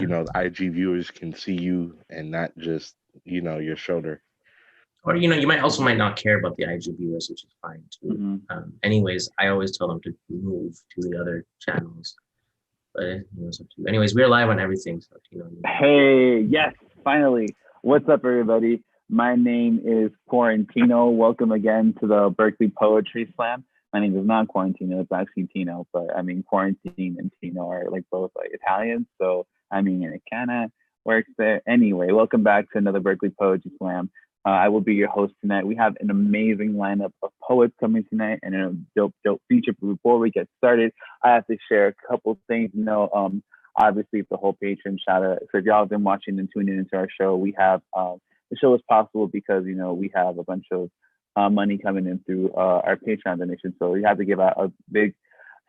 you know, the IG viewers can see you and not just, you know, your shoulder. Or, you know, you might not care about the IG viewers, which is fine too. Anyways, I always tell them to move to the other channels. But you know, it's up to you. Anyways, we're live on everything. So, you know. Hey, yes, finally. What's up, everybody? My name is Quarantino. Welcome again to the Berkeley Poetry Slam. My name is not Quarantino, it's actually Tino, but I mean, Quarantine and Tino are like both like Italian, so I mean, it kind of works there. Anyway, welcome back to another Berkeley Poetry Slam. I will be your host tonight. We have an amazing lineup of poets coming tonight and a dope feature. But before we get started, I have to share a couple things. You know, obviously, it's the whole Patron Shout Out. So if y'all have been watching and tuning into our show, we have the show is possible because, you know, we have a bunch of money coming in through our Patreon donation. So we have to give out a big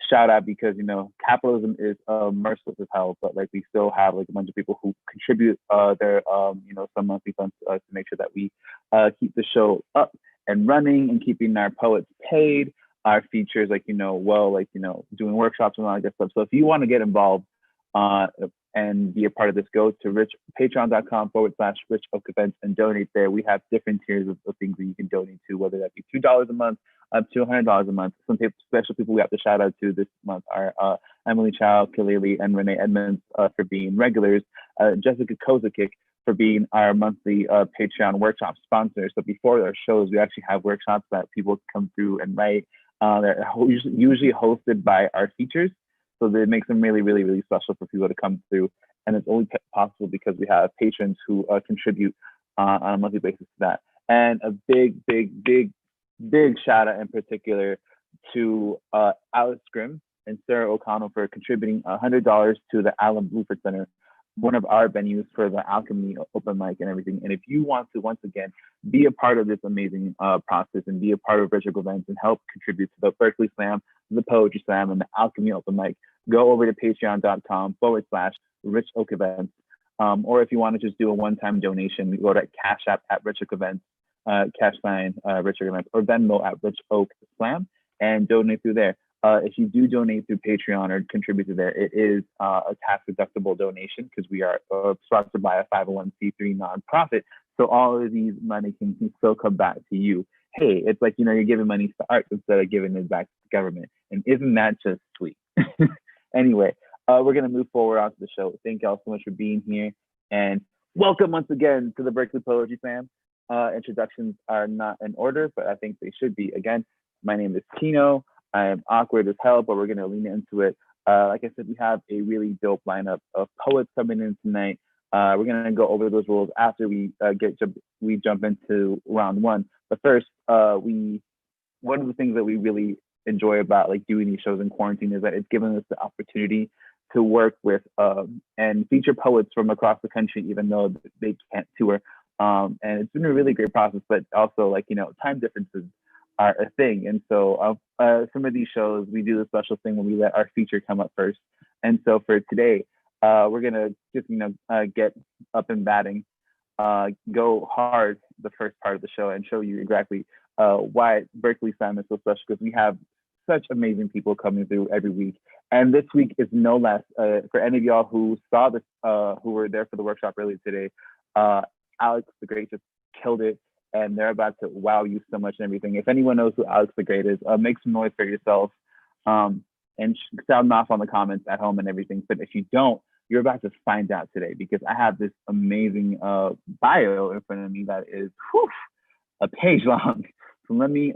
shout out because, you know, capitalism is merciless as hell, but like we still have like a bunch of people who contribute their you know, some monthly funds to make sure that we keep the show up and running and keeping our poets paid, our features, like, you know, well, like, you know, doing workshops and all that good stuff. So if you want to get involved and be a part of this, go to patreon.com/Rich Oak Events and donate there. We have different tiers of things that you can donate to, whether that be $2 a month up to $100 a month. Some special people we have to shout out to this month are Emily Chow, Kaleli, and Renee Edmonds for being regulars, Jessica Kozakic for being our monthly Patreon workshop sponsor. So before our shows, we actually have workshops that people come through and write. They're usually hosted by our features. So it makes them really, really, really special for people to come through. And it's only possible because we have patrons who contribute on a monthly basis to that. And a big shout out in particular to Alex Grimm and Sarah O'Connell for contributing $100 to the Alan Bluford Center, one of our venues for the Alchemy open mic and everything. And if you want to, once again, be a part of this amazing process and be a part of Rich Oak Events and help contribute to the Berkeley Slam, the Poetry Slam, and the Alchemy open mic, go over to patreon.com/Rich Oak Events. Or if you want to just do a one-time donation, go to Cash App at Rich Oak Events, Rich Oak Events, or Venmo at Rich Oak Slam, and donate through there. If you do donate through Patreon or contribute to there, it is a tax-deductible donation because we are sponsored by a 501c3 nonprofit. So all of these money can still come back to you. Hey, it's like, you know, you're giving money to arts instead of giving it back to the government. And isn't that just sweet? Anyway, we're going to move forward onto the show. Thank y'all so much for being here. And welcome once again to the Berkeley Poetry Slam. Introductions are not in order, but I think they should be. Again, my name is Tino. I am awkward as hell, but we're going to lean into it. Like I said, we have a really dope lineup of poets coming in tonight. We're going to go over those rules after we jump into round one. But first, one of the things that we really enjoy about like doing these shows in quarantine is that it's given us the opportunity to work with and feature poets from across the country, even though they can't tour. And it's been a really great process, but also like, you know, time differences are a thing. And so some of these shows, we do the special thing when we let our feature come up first. And so for today, we're going to just, you know, get up and batting, go hard the first part of the show and show you exactly why Berkeley Slam is so special, because we have such amazing people coming through every week. And this week is no less. For any of y'all who saw this, who were there for the workshop earlier today, Alex the Great just killed it, and they're about to wow you so much and everything. If anyone knows who Alex the Great is, make some noise for yourself and sound off on the comments at home and everything. But if you don't, you're about to find out today, because I have this amazing bio in front of me that is a page long. So let me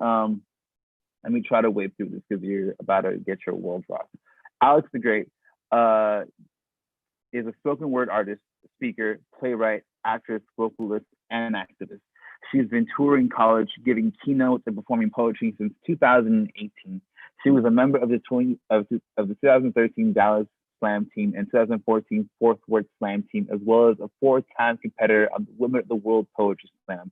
try to wade through this because you're about to get your world rocked. Alex the Great is a spoken word artist, speaker, playwright, actress, vocalist, and activist. She's been touring college, giving keynotes and performing poetry since 2018. She was a member of the 2013 Dallas Slam team and 2014 Fourth Word Slam team, as well as a 4-time competitor on the Women of the World Poetry Slam.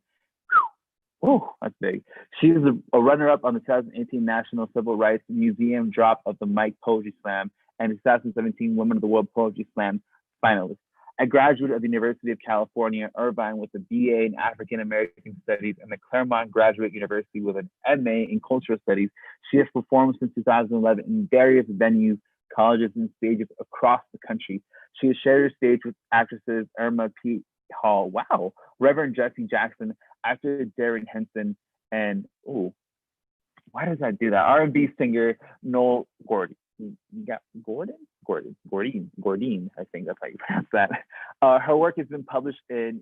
Oh, that's big. She is a runner-up on the 2018 National Civil Rights Museum drop of the Mike Poetry Slam and the 2017 Women of the World Poetry Slam finalist. A graduate of the University of California, Irvine, with a BA in African American Studies and the Claremont Graduate University with an MA in Cultural Studies, she has performed since 2011 in various venues, colleges, and stages across the country. She has shared her stage with actresses Irma P. Hall, wow, Reverend Jesse Jackson, actor Darrin Henson, and why does that do that? R&B singer Noel Gourdin. Gourdin, I think that's how you pronounce that. Her work has been published in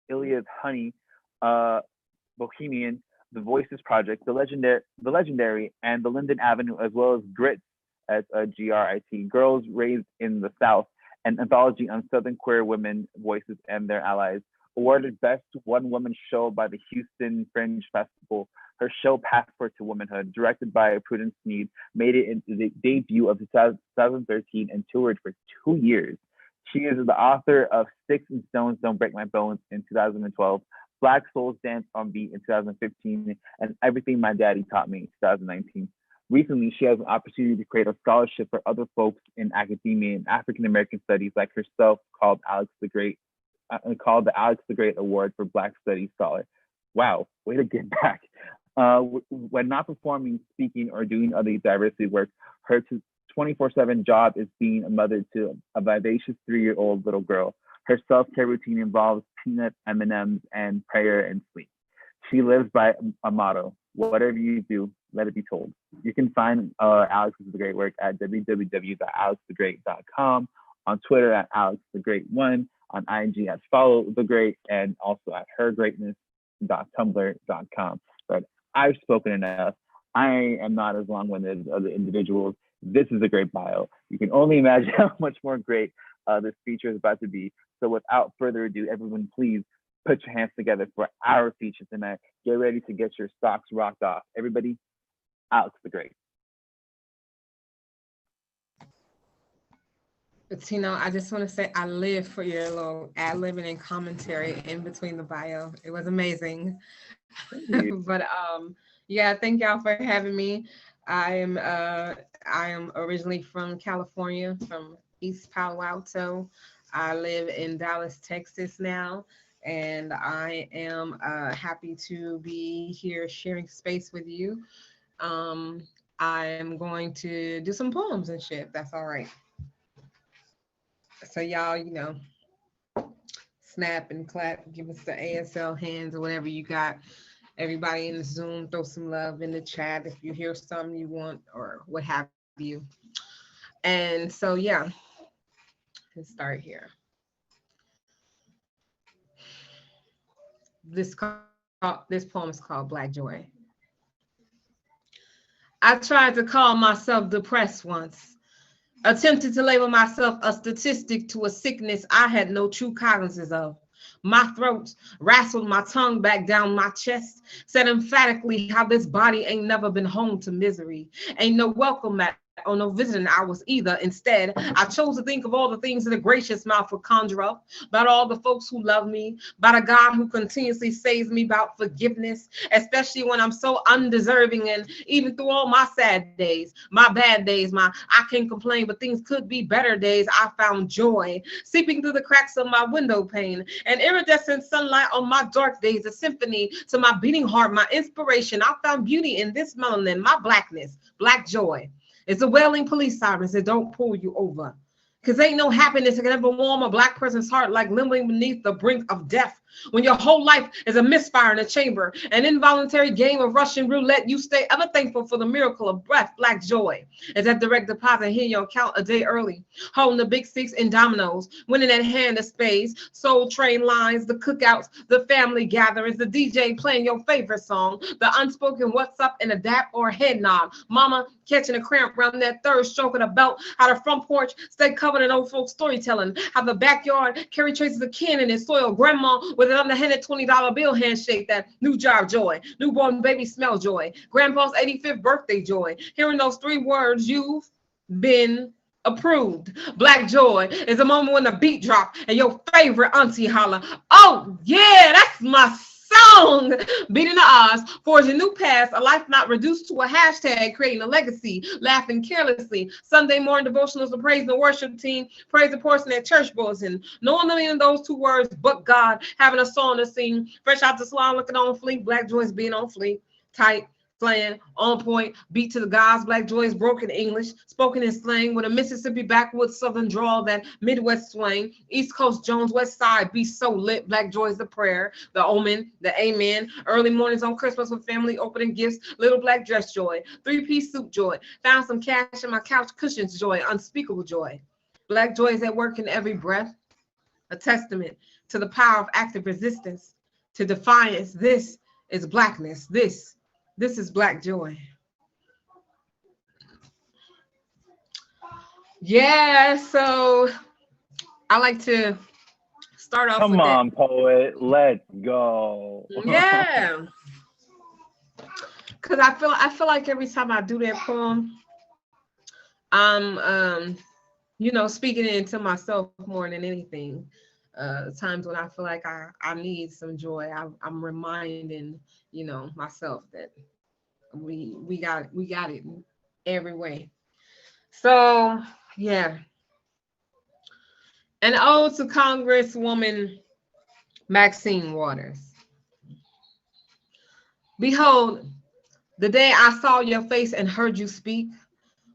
Illya's Honey, Bohemian, The Voices Project, The Legendary, and the Linden Avenue, as well as G.R.I.T.S, as G.R.I.T, Girls Raised in the South, an anthology on Southern queer women voices and their allies. Awarded Best One Woman Show by the Houston Fringe Festival. Her show Passport to Womanhood, directed by Prudence Sneed, made it into the debut of 2013 and toured for 2 years. She is the author of Sticks and Stones Don't Break My Bones in 2012, Black Souls Dance on Beat in 2015, and Everything My Daddy Taught Me in 2019. Recently, she has an opportunity to create a scholarship for other folks in academia and African American studies like herself, called the Alex the Great Award for Black Studies Scholar. Wow, way to get back. When not performing, speaking, or doing other diversity work, her 24/7 job is being a mother to a vivacious 3-year-old little girl. Her self-care routine involves peanut M&Ms and prayer and sleep. She lives by a motto: whatever you do, let it be told. You can find Alex's The Great work at www.alexthegreat.com, on Twitter at AlexTheGreat1, on IG at Follow the Great, and also at hergreatness.tumblr.com. But I've spoken enough. I am not as long-winded as other individuals. This is a great bio. You can only imagine how much more great this feature is about to be. So without further ado, everyone, please put your hands together for our feature tonight. Get ready to get your socks rocked off. Everybody, Alex the Great. But Tino, I just want to say I live for your little ad-libbing and commentary in between the bio. It was amazing. But yeah, thank y'all for having me. I am originally from California, from East Palo Alto. I live in Dallas, Texas now, and I am happy to be here sharing space with you. I am going to do some poems and shit, if that's all right. So y'all, snap and clap, give us the ASL hands or whatever you got. Everybody in the Zoom, throw some love in the chat if you hear something you want or what have you. And so, yeah, let's start here. This poem is called Black Joy. I tried to call myself depressed once. Attempted to label myself a statistic to a sickness I had no true cognizance of. My throat wrestled my tongue back down my chest, said emphatically how this body ain't never been home to misery. Ain't no welcome mat or no visiting hours either. Instead, I chose to think of all the things that a gracious mouth would conjure up, about all the folks who love me, about a God who continuously saves me, about forgiveness, especially when I'm so undeserving. And even through all my sad days, my bad days, my I can't complain, but things could be better days, I found joy seeping through the cracks of my window pane, and iridescent sunlight on my dark days, a symphony to my beating heart, my inspiration. I found beauty in this melanin, my blackness, black joy. It's the wailing police sirens that don't pull you over. Because ain't no happiness that can ever warm a Black person's heart like limbering beneath the brink of death. When your whole life is a misfire in a chamber, an involuntary game of Russian roulette, you stay ever thankful for the miracle of breath. Black joy is that direct deposit here your account a day early, holding the big six in dominoes, winning at hand of spades, soul train lines, the cookouts, the family gatherings, the DJ playing your favorite song, the unspoken what's up and a dap or a head nod, mama catching a cramp around that third stroke of the belt, how the front porch stay covered in old folk storytelling, how the backyard carry traces of kin in its soil, grandma with an underhanded $20 bill handshake, that new job joy, newborn baby smell joy, grandpa's 85th birthday joy, hearing those 3 words, you've been approved. Black joy is a moment when the beat drop and your favorite auntie holler, oh yeah, that's my song, beating the odds, forging new paths, a life not reduced to a hashtag, creating a legacy, laughing carelessly, Sunday morning devotionals, the praise and the worship team, praise the person at church bulletin, knowing the meaning of those 2 words, but God, having a song to sing, fresh out the salon, looking on fleek, black joys being on fleek, tight, Slaying, on point, beat to the gods, Black joy is broken English, spoken in slang with a Mississippi backwoods southern drawl, that Midwest swing, East Coast Jones, West Side be so lit, Black joy is the prayer, the omen, the amen, early mornings on Christmas with family opening gifts, little black dress joy, three-piece suit joy, found some cash in my couch cushions joy, unspeakable joy. Black joy is at work in every breath, a testament to the power of active resistance, to defiance. This is Blackness. This is Black joy. Yeah, so I like to start off with Come on, poet, let's go. Yeah. Cause I feel like every time I do that poem, I'm you know, speaking it into myself more than anything. Times when I feel like I need some joy, I'm reminding, you know, myself that we got it in every way. So yeah. An ode to Congresswoman Maxine Waters. Behold, the day I saw your face and heard you speak,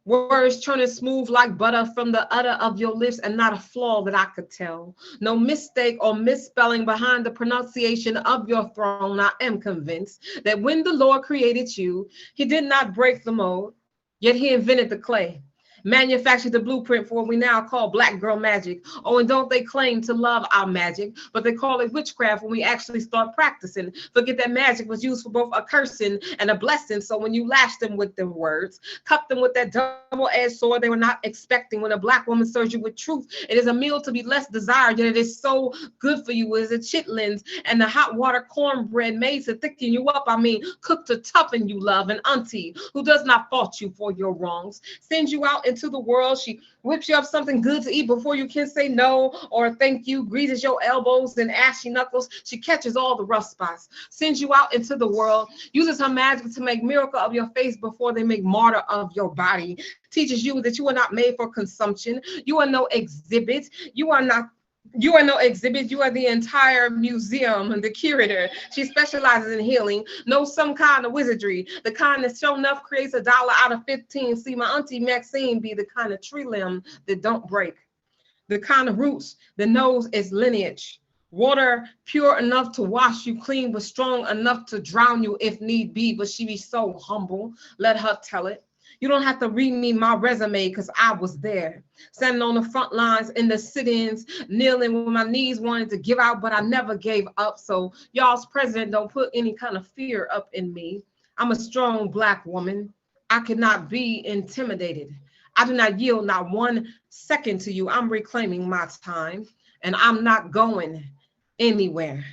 words churning smooth like butter from the udder of your lips, and not a flaw that I could tell. No mistake or misspelling behind the pronunciation of your throne. I am convinced that when the Lord created you, he did not break the mold, yet he invented the clay, manufactured the blueprint for what we now call Black girl magic. Oh, and don't they claim to love our magic, but they call it witchcraft when we actually start practicing. Forget that magic was used for both a cursing and a blessing. So when you lash them with the words, cut them with that double-edged sword they were not expecting. When a Black woman serves you with truth, it is a meal to be less desired, yet it is so good for you. It is a chitlins and the hot water cornbread made to thicken you up. I mean, cooked to toughen you, love. An auntie who does not fault you for your wrongs, sends you out into the world. She whips you up something good to eat before you can say no or thank you, greases your elbows and ashy knuckles. She catches all the rough spots, sends you out into the world, uses her magic to make miracle of your face before they make martyr of your body, teaches you that you are not made for consumption. You are no exhibit. You are no exhibit. You are the entire museum and the curator. She specializes in healing, knows some kind of wizardry, the kind that sure enough creates $1 out of 15. See, my auntie Maxine be the kind of tree limb that don't break, the kind of roots that knows its lineage. Water pure enough to wash you clean, but strong enough to drown you if need be. But she be so humble. Let her tell it. You don't have to read me my resume because I was there, standing on the front lines in the sit-ins, kneeling with my knees wanting to give out, but I never gave up. So y'all's president don't put any kind of fear up in me. I'm a strong Black woman. I cannot be intimidated. I do not yield not 1 second to you. I'm reclaiming my time, and I'm not going anywhere.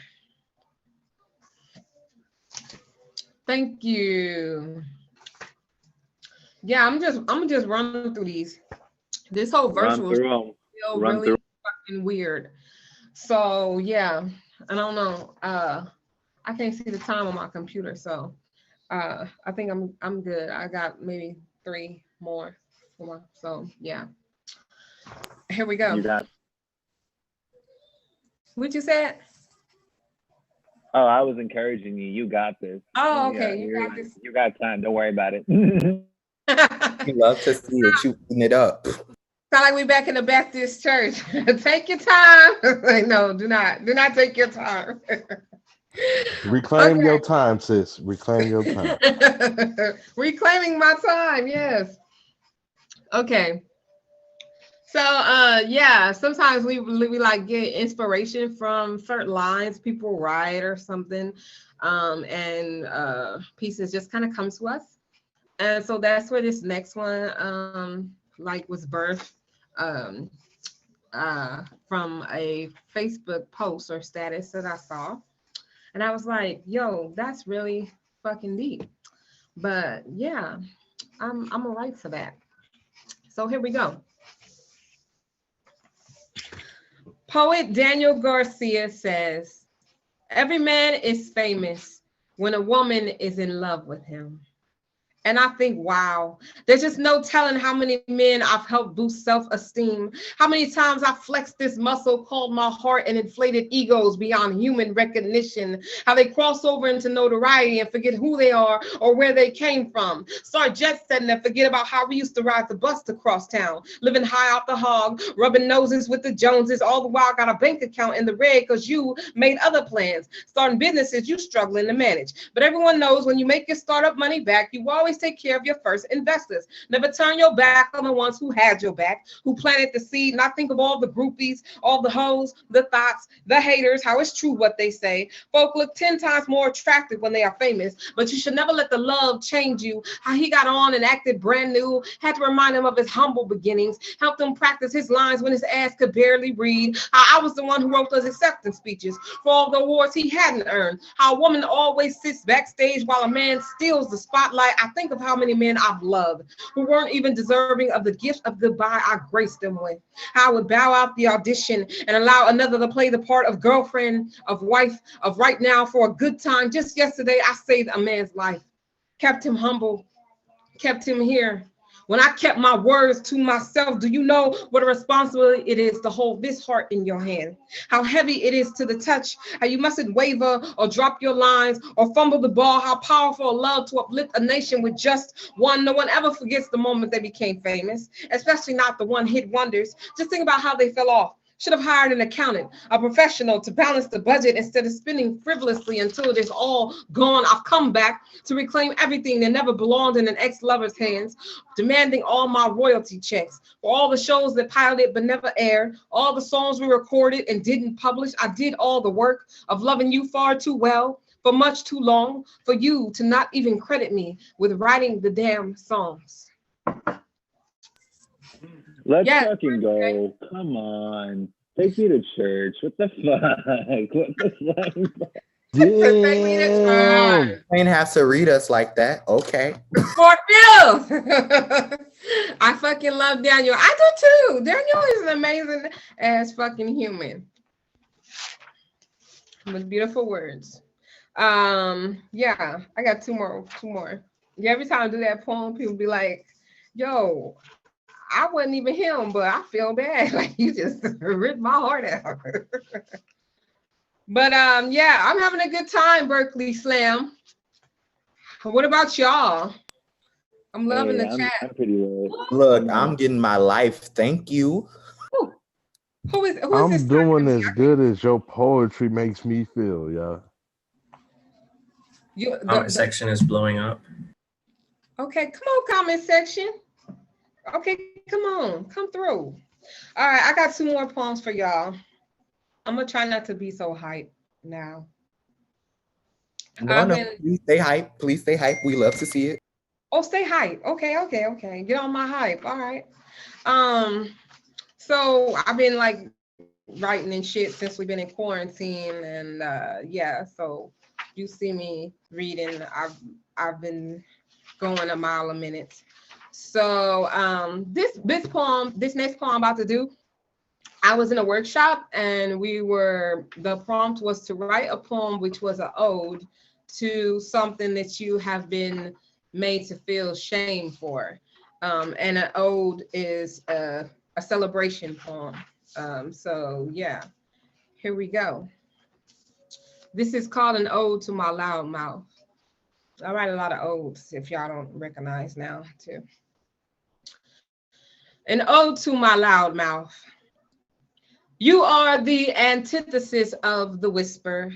Thank you. Yeah, I'm just running through these. This whole virtual feel really fucking weird. So yeah, I don't know. I can't see the time on my computer, so I think I'm good. I got maybe 3 more, 4. So yeah. Here we go. You got. What you said? Oh, I was encouraging you. You got this. Oh, okay. You got this. You got time. Don't worry about it. We love to see it. You clean it up. Sound like we back in the Baptist church. Take your time. Like, no, do not take your time. Reclaim your time, sis. Reclaim your time. Reclaiming my time. Yes. Okay. So yeah, sometimes we like get inspiration from certain lines people write or something, and pieces just kind of come to us. And so that's where this next one like was birthed from a Facebook post or status that I saw. And I was like, yo, that's really fucking deep. But yeah, I'm gonna write for that. So here we go. Poet Daniel Garcia says, every man is famous when a woman is in love with him. And I think, wow, there's just no telling how many men I've helped boost self-esteem, how many times I flexed this muscle called my heart and inflated egos beyond human recognition, how they cross over into notoriety and forget who they are or where they came from. Start jet setting and forget about how we used to ride the bus to cross town, living high off the hog, rubbing noses with the Joneses, all the while got a bank account in the red because you made other plans, starting businesses you struggling to manage. But everyone knows when you make your startup money back, you always take care of your first investors. Never turn your back on the ones who had your back, who planted the seed. Not think of all the groupies, all the hoes, the thoughts, the haters, how it's true what they say. Folk look 10 times more attractive when they are famous, but you should never let the love change you. How he got on and acted brand new, had to remind him of his humble beginnings, helped him practice his lines when his ass could barely read. How I was the one who wrote those acceptance speeches for all the awards he hadn't earned. How a woman always sits backstage while a man steals the spotlight. I think of how many men I've loved who weren't even deserving of the gift of goodbye I graced them with. How I would bow out the audition and allow another to play the part of girlfriend, of wife, of right now for a good time. Just yesterday, I saved a man's life, kept him humble, kept him here. When I kept my words to myself, do you know what a responsibility it is to hold this heart in your hand? How heavy it is to the touch, how you mustn't waver or drop your lines or fumble the ball, how powerful a love to uplift a nation with just one. No one ever forgets the moment they became famous, especially not the one-hit wonders. Just think about how they fell off. Should have hired an accountant, a professional to balance the budget instead of spending frivolously until it is all gone. I've come back to reclaim everything that never belonged in an ex-lover's hands, demanding all my royalty checks for all the shows that piloted but never aired, all the songs we recorded and didn't publish. I did all the work of loving you far too well, for much too long, for you to not even credit me with writing the damn songs. Let's fucking go. Come on. Take me to church. What the fuck? What the fuck? Damn. You ain't have to read us like that. Okay. For real. I fucking love Daniel. I do too. Daniel is an amazing ass fucking human. With beautiful words. Yeah, I got two more. Yeah, every time I do that poem, people be like, yo, I wasn't even him, but I feel bad. Like you just ripped my heart out. But yeah, I'm having a good time, Berkeley Slam. What about y'all? I'm loving the chat. I'm pretty lit. Look, I'm getting my life. Thank you. Who is I'm doing as good as your poetry makes me feel, yeah. Comment section is blowing up. Okay, come on, comment section. Okay, come through. All right, I got two more poems for y'all. I'm gonna try not to be so hype now. No, please stay hype. Please stay hype. We love to see it. Oh, stay hype. Okay. Get on my hype. All right. So I've been like writing and shit since we've been in quarantine, and yeah. So you see me reading. I've been going a mile a minute. So this next poem I'm about to do, I was in a workshop and the prompt was to write a poem which was an ode to something that you have been made to feel shame for. And an ode is a celebration poem. So yeah, here we go. This is called an ode to my loud mouth. I write a lot of odes if y'all don't recognize now too. An ode to my loud mouth. You are the antithesis of the whisper.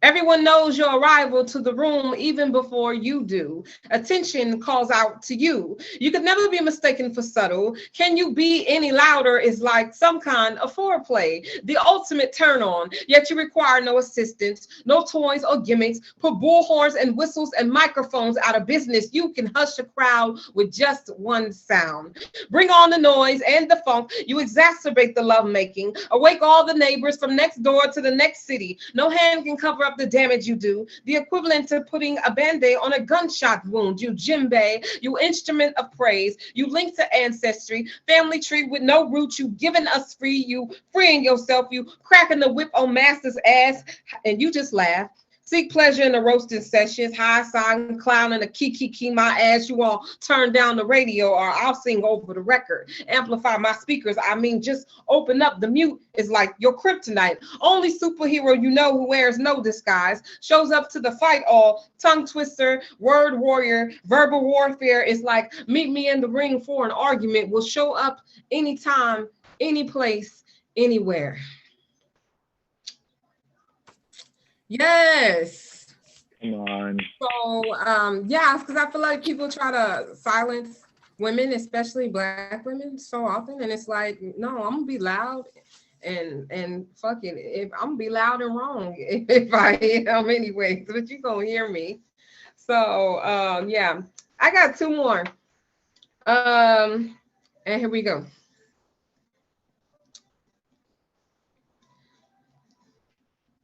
Everyone knows your arrival to the room even before you do. Attention calls out to you. You could never be mistaken for subtle. Can you be any louder is like some kind of foreplay, the ultimate turn on, yet you require no assistance, no toys or gimmicks. Put bullhorns and whistles and microphones out of business. You can hush a crowd with just one sound. Bring on the noise and the funk. You exacerbate the lovemaking. Awake all the neighbors from next door to the next city. No hand can cover up the damage you do, the equivalent to putting a band-aid on a gunshot wound. You djembe, you instrument of praise, you link to ancestry, family tree with no roots, you giving us free, you freeing yourself, you cracking the whip on master's ass, and you just laugh. Seek pleasure in the roasting sessions, high side clown and a key my ass. You all turn down the radio or I'll sing over the record. Amplify my speakers. I mean, just open up. The mute is like your kryptonite. Only superhero you know who wears no disguise. Shows up to the fight all. Tongue twister, word warrior, verbal warfare is like meet me in the ring for an argument. Will show up anytime, any place, anywhere. Yes. Come on. So, yeah, because I feel like people try to silence women, especially Black women, so often, and it's like, no, I'm gonna be loud and fuck it, if I'm gonna be loud and wrong if I am anyway, but you gonna hear me. So, yeah, I got two more, and here we go.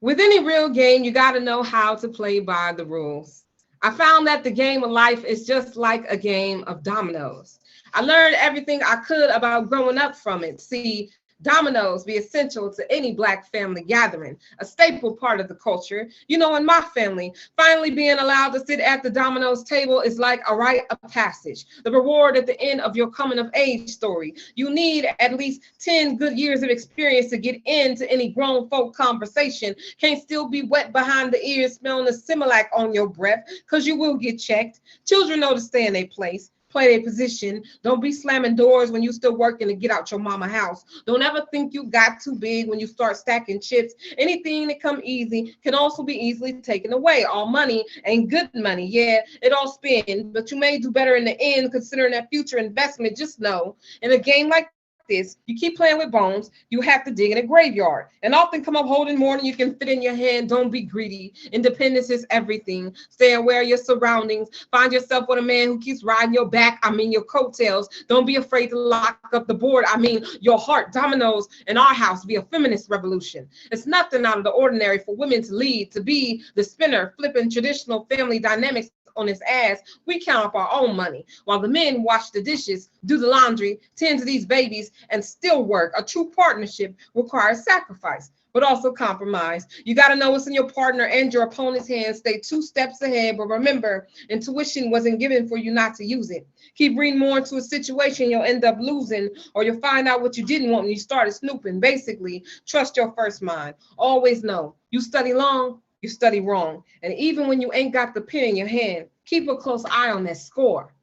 With any real game, you got to know how to play by the rules. I found that the game of life is just like a game of dominoes. I learned everything I could about growing up from it. See, dominoes be essential to any Black family gathering, a staple part of the culture. You know, in my family, finally being allowed to sit at the dominoes table is like a rite of passage, the reward at the end of your coming of age story. You need at least 10 good years of experience to get into any grown folk conversation. Can't still be wet behind the ears, smelling the Similac on your breath, because you will get checked. Children know to stay in their place. Play their position. Don't be slamming doors when you still working to get out your mama house. Don't ever think you got too big when you start stacking chips. Anything that come easy can also be easily taken away. All money ain't good money. Yeah, it all spin, but you may do better in the end considering that future investment. Just know, in a game like this, you keep playing with bones, you have to dig in a graveyard and often come up holding more than you can fit in your hand. Don't be greedy. Independence is everything. Stay aware of your surroundings. Find yourself with a man who keeps riding your back, I mean your coattails. Don't be afraid to lock up the board, I mean your heart. Dominoes in our house be a feminist revolution. It's nothing out of the ordinary for women to lead, to be the spinner, flipping traditional family dynamics on his ass. We count up our own money while the men wash the dishes, do the laundry, tend to these babies, and still work. A true partnership requires sacrifice, but also compromise. You got to know what's in your partner and your opponent's hands. Stay 2 steps ahead, but remember, intuition wasn't given for you not to use it. Keep reading more into a situation, you'll end up losing, or you'll find out what you didn't want when you started snooping. Basically, trust your first mind. Always know, you study long, you study wrong. And even when you ain't got the pen in your hand, keep a close eye on that score.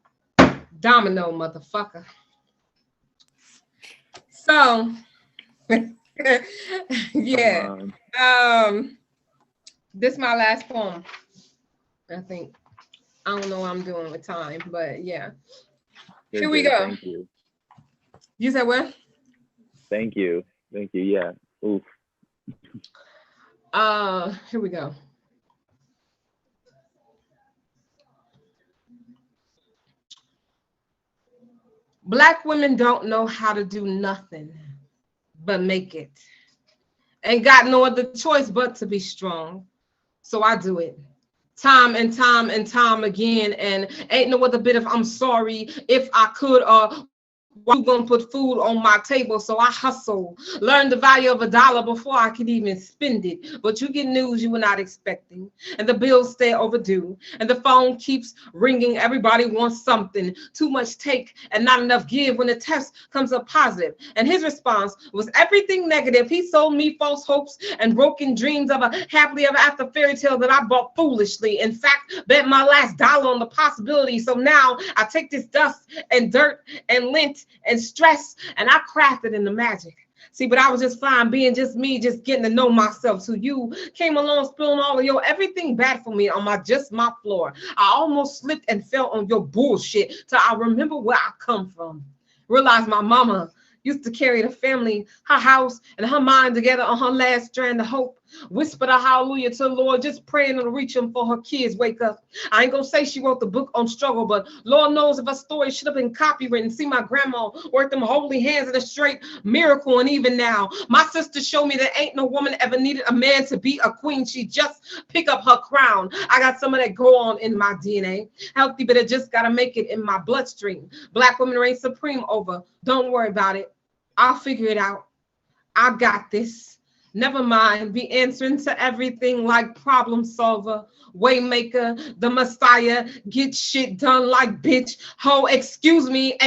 Domino, motherfucker. So, yeah. This is my last poem, I think. I don't know what I'm doing with time, but yeah. Here we go. Thank you. You said what? Thank you. Thank you. Yeah. Oof. Here we go. Black women don't know how to do nothing but make it. Ain't got no other choice but to be strong. So I do it. Time and time and time again. And ain't no other bit of I'm sorry if I could you gonna put food on my table, so I hustle. Learn the value of $1 before I could even spend it. But you get news you were not expecting, and the bills stay overdue, and the phone keeps ringing. Everybody wants something. Too much take and not enough give when the test comes up positive. And his response was everything negative. He sold me false hopes and broken dreams of a happily ever after fairy tale that I bought foolishly. In fact, bet my last dollar on the possibility. So now I take this dust and dirt and lint and stress, and I crafted in the magic. See, but I was just fine being just me, just getting to know myself. So you came along spilling all of your everything bad for me on my floor. I almost slipped and fell on your bullshit till I remember where I come from. Realized my mama used to carry the family, her house, and her mind together on her last strand of hope. Whispered a hallelujah to the Lord, just praying to reach him for her kids wake up. I ain't gonna say she wrote the book on struggle, but Lord knows if her story should have been copywritten. See, my grandma worked them holy hands in a straight miracle, and even now, my sister showed me that ain't no woman ever needed a man to be a queen. She just pick up her crown. I got some of that go on in my DNA. Healthy, but it just gotta make it in my bloodstream. Black women reign supreme over. Don't worry about it. I'll figure it out. I got this. Never mind, be answering to everything like problem solver, waymaker, the messiah, get shit done like bitch, ho, excuse me,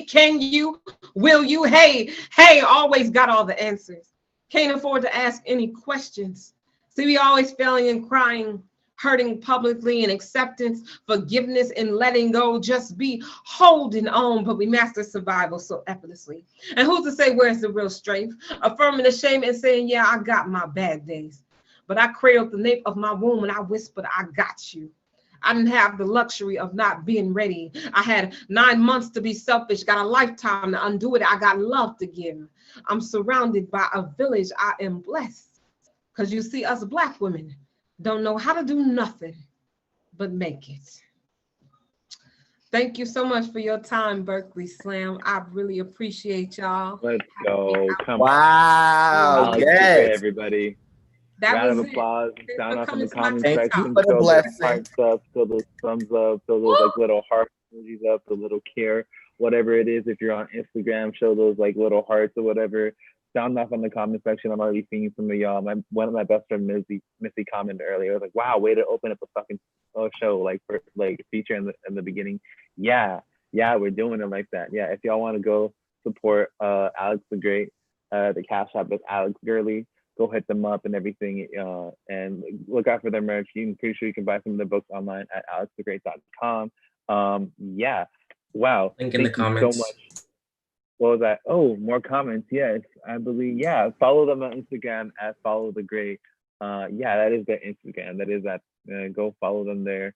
can you, will you, hey, always got all the answers. Can't afford to ask any questions. See, we always failing and crying, hurting publicly and acceptance, forgiveness and letting go, just be holding on, but we master survival so effortlessly. And who's to say where's the real strength? Affirming the shame and saying, yeah, I got my bad days. But I cradled the nape of my womb and I whispered, I got you. I didn't have the luxury of not being ready. I had 9 months to be selfish, got a lifetime to undo it. I got love to give. I'm surrounded by a village. I am blessed. Because you see, us Black women don't know how to do nothing but make it. Thank you so much for your time, Berkeley Slam. I really appreciate y'all. Let's go. Come Wow. on. Yes. Everybody. That Round was of applause. Sound off in the comment Thank section. you for the Fill those blessing. hearts up, fill those thumbs up, fill those like little heart emojis up, the little care, whatever it is. If you're on Instagram, show those like little hearts or whatever. Sound off in the comment section. I'm already seeing some of y'all. One of my best friend Missy commented earlier. I was like, wow, way to open up a fucking show like for like feature in the beginning. Yeah, we're doing it like that. Yeah, if y'all want to go support Alex the Great, the Cash App is Alex Gurley. Go hit them up and everything, and look out for their merch. I'm pretty sure you can buy some of their books online at alexthegreat.com. Yeah, wow. Link in the comments. So much. What was that? Oh, more comments. Yes, I believe. Yeah, follow them on Instagram at Follow the Great. Yeah, that is their Instagram. That is that. Go follow them there.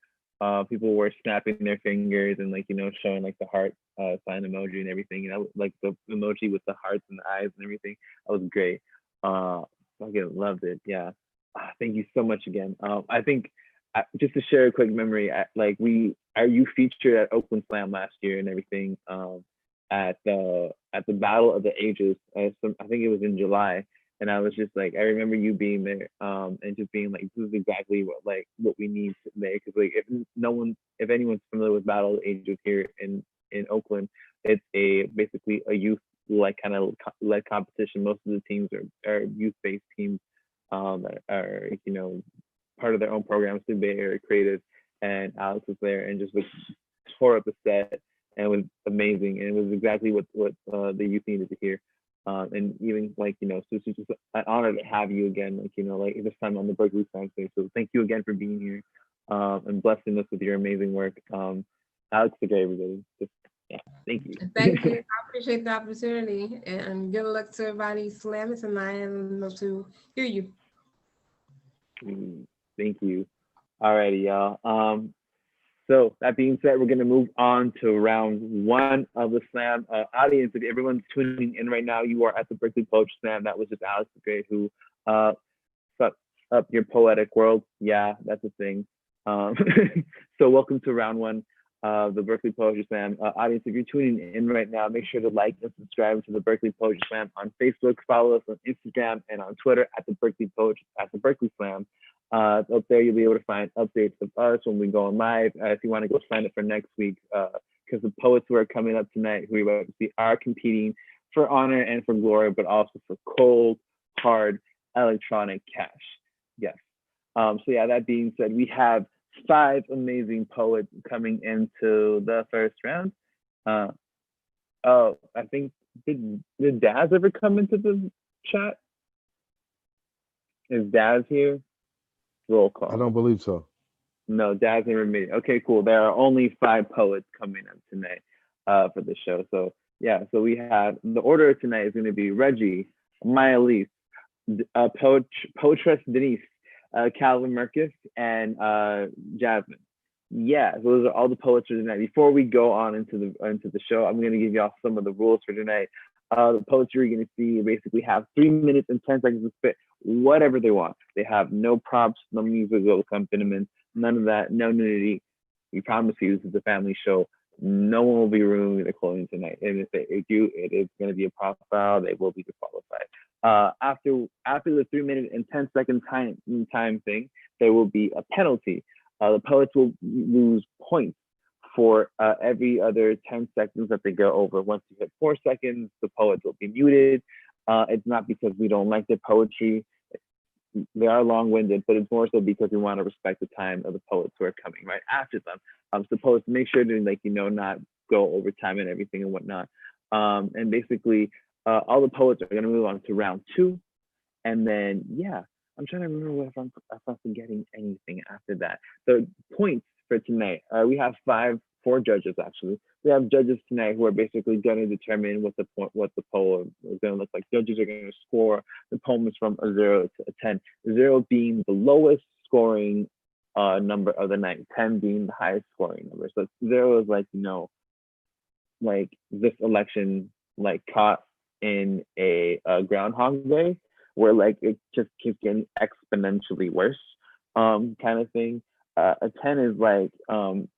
People were snapping their fingers and like showing like the heart sign emoji and everything. Like the emoji with the hearts and the eyes and everything. That was great. I loved it. Yeah. Thank you so much again. I think just to share a quick memory, you featured at Oakland Slam last year and everything at the Battle of the Ages. I think it was in July, and I was just like, I remember you being there and just being like, this is exactly what we need there, because like if anyone's familiar with Battle of the Ages here in Oakland, it's basically a youth kind of led competition. Most of the teams are youth-based teams that are part of their own programs. So they are creative, and Alex was there and just tore up the set, and it was amazing, and it was exactly what the youth needed to hear. And even so it's just an honor to have you again, this time on the Berkeley Slam stage. So thank you again for being here and blessing us with your amazing work. Alex the Great, everybody. Yeah, thank you. Thank you. I appreciate the opportunity, and good luck to everybody slamming tonight, and love to hear you. Thank you. Alrighty, y'all. So that being said, we're gonna move on to round one of the slam. Audience, if everyone's tuning in right now, you are at the Berkeley Poetry Slam. That was just Alex the Great who sucked up your poetic world. Yeah, that's a thing. So welcome to round one. The Berkeley Poetry Slam. Audience, if you're tuning in right now, make sure to like and subscribe to the Berkeley Poetry Slam on Facebook. Follow us on Instagram and on Twitter at the Berkeley Slam. Up there, you'll be able to find updates of us when we go on live. If you want to go sign up for next week, because the poets who are coming up tonight, who we're about to see, are competing for honor and for glory, but also for cold, hard, electronic cash. Yes. So yeah, that being said, we have 5 amazing poets coming into the first round. Oh, I think, did Daz ever come into the chat? Is Daz here? Roll call. I don't believe so. No, Daz never made it. Okay, cool. There are only 5 poets coming up tonight for the show. So yeah, so we have, the order of tonight is going to be Reggie, Maya Elise, Poetress Denise, Calvin Merkus, and Jasmine. Yeah, those are all the poets for tonight. Before we go on into the show, I'm going to give y'all some of the rules for tonight. The poets you're going to see basically have 3 minutes and 10 seconds to spit whatever they want. They have no props, no musical accompaniment, none of that, no nudity. We promise you, this is a family show. No one will be ruining their clothing tonight. And if they do, it is going to be a profile. They will be disqualified. After the 3 minute and 10 second time thing, there will be a penalty. The poets will lose points for every other 10 seconds that they go over. Once you hit 4 seconds, the poets will be muted. It's not because we don't like their poetry. They are long-winded, but it's more so because we want to respect the time of the poets who are coming right after them. So poets, make sure to, like, not go over time and everything and whatnot. And basically, all the poets are going to move on to round 2. And then, yeah, I'm trying to remember if I'm forgetting anything after that. So points for tonight, we have 4 judges, actually. We have judges tonight who are basically going to determine what the poem is going to look like. Judges are going to score the poems from a 0 to a 10. 0 being the lowest scoring number of the night, 10 being the highest scoring number. So 0 is like, like this election, like caught in a Groundhog Day, where like it just keeps getting exponentially worse, kind of thing. A 10 is like,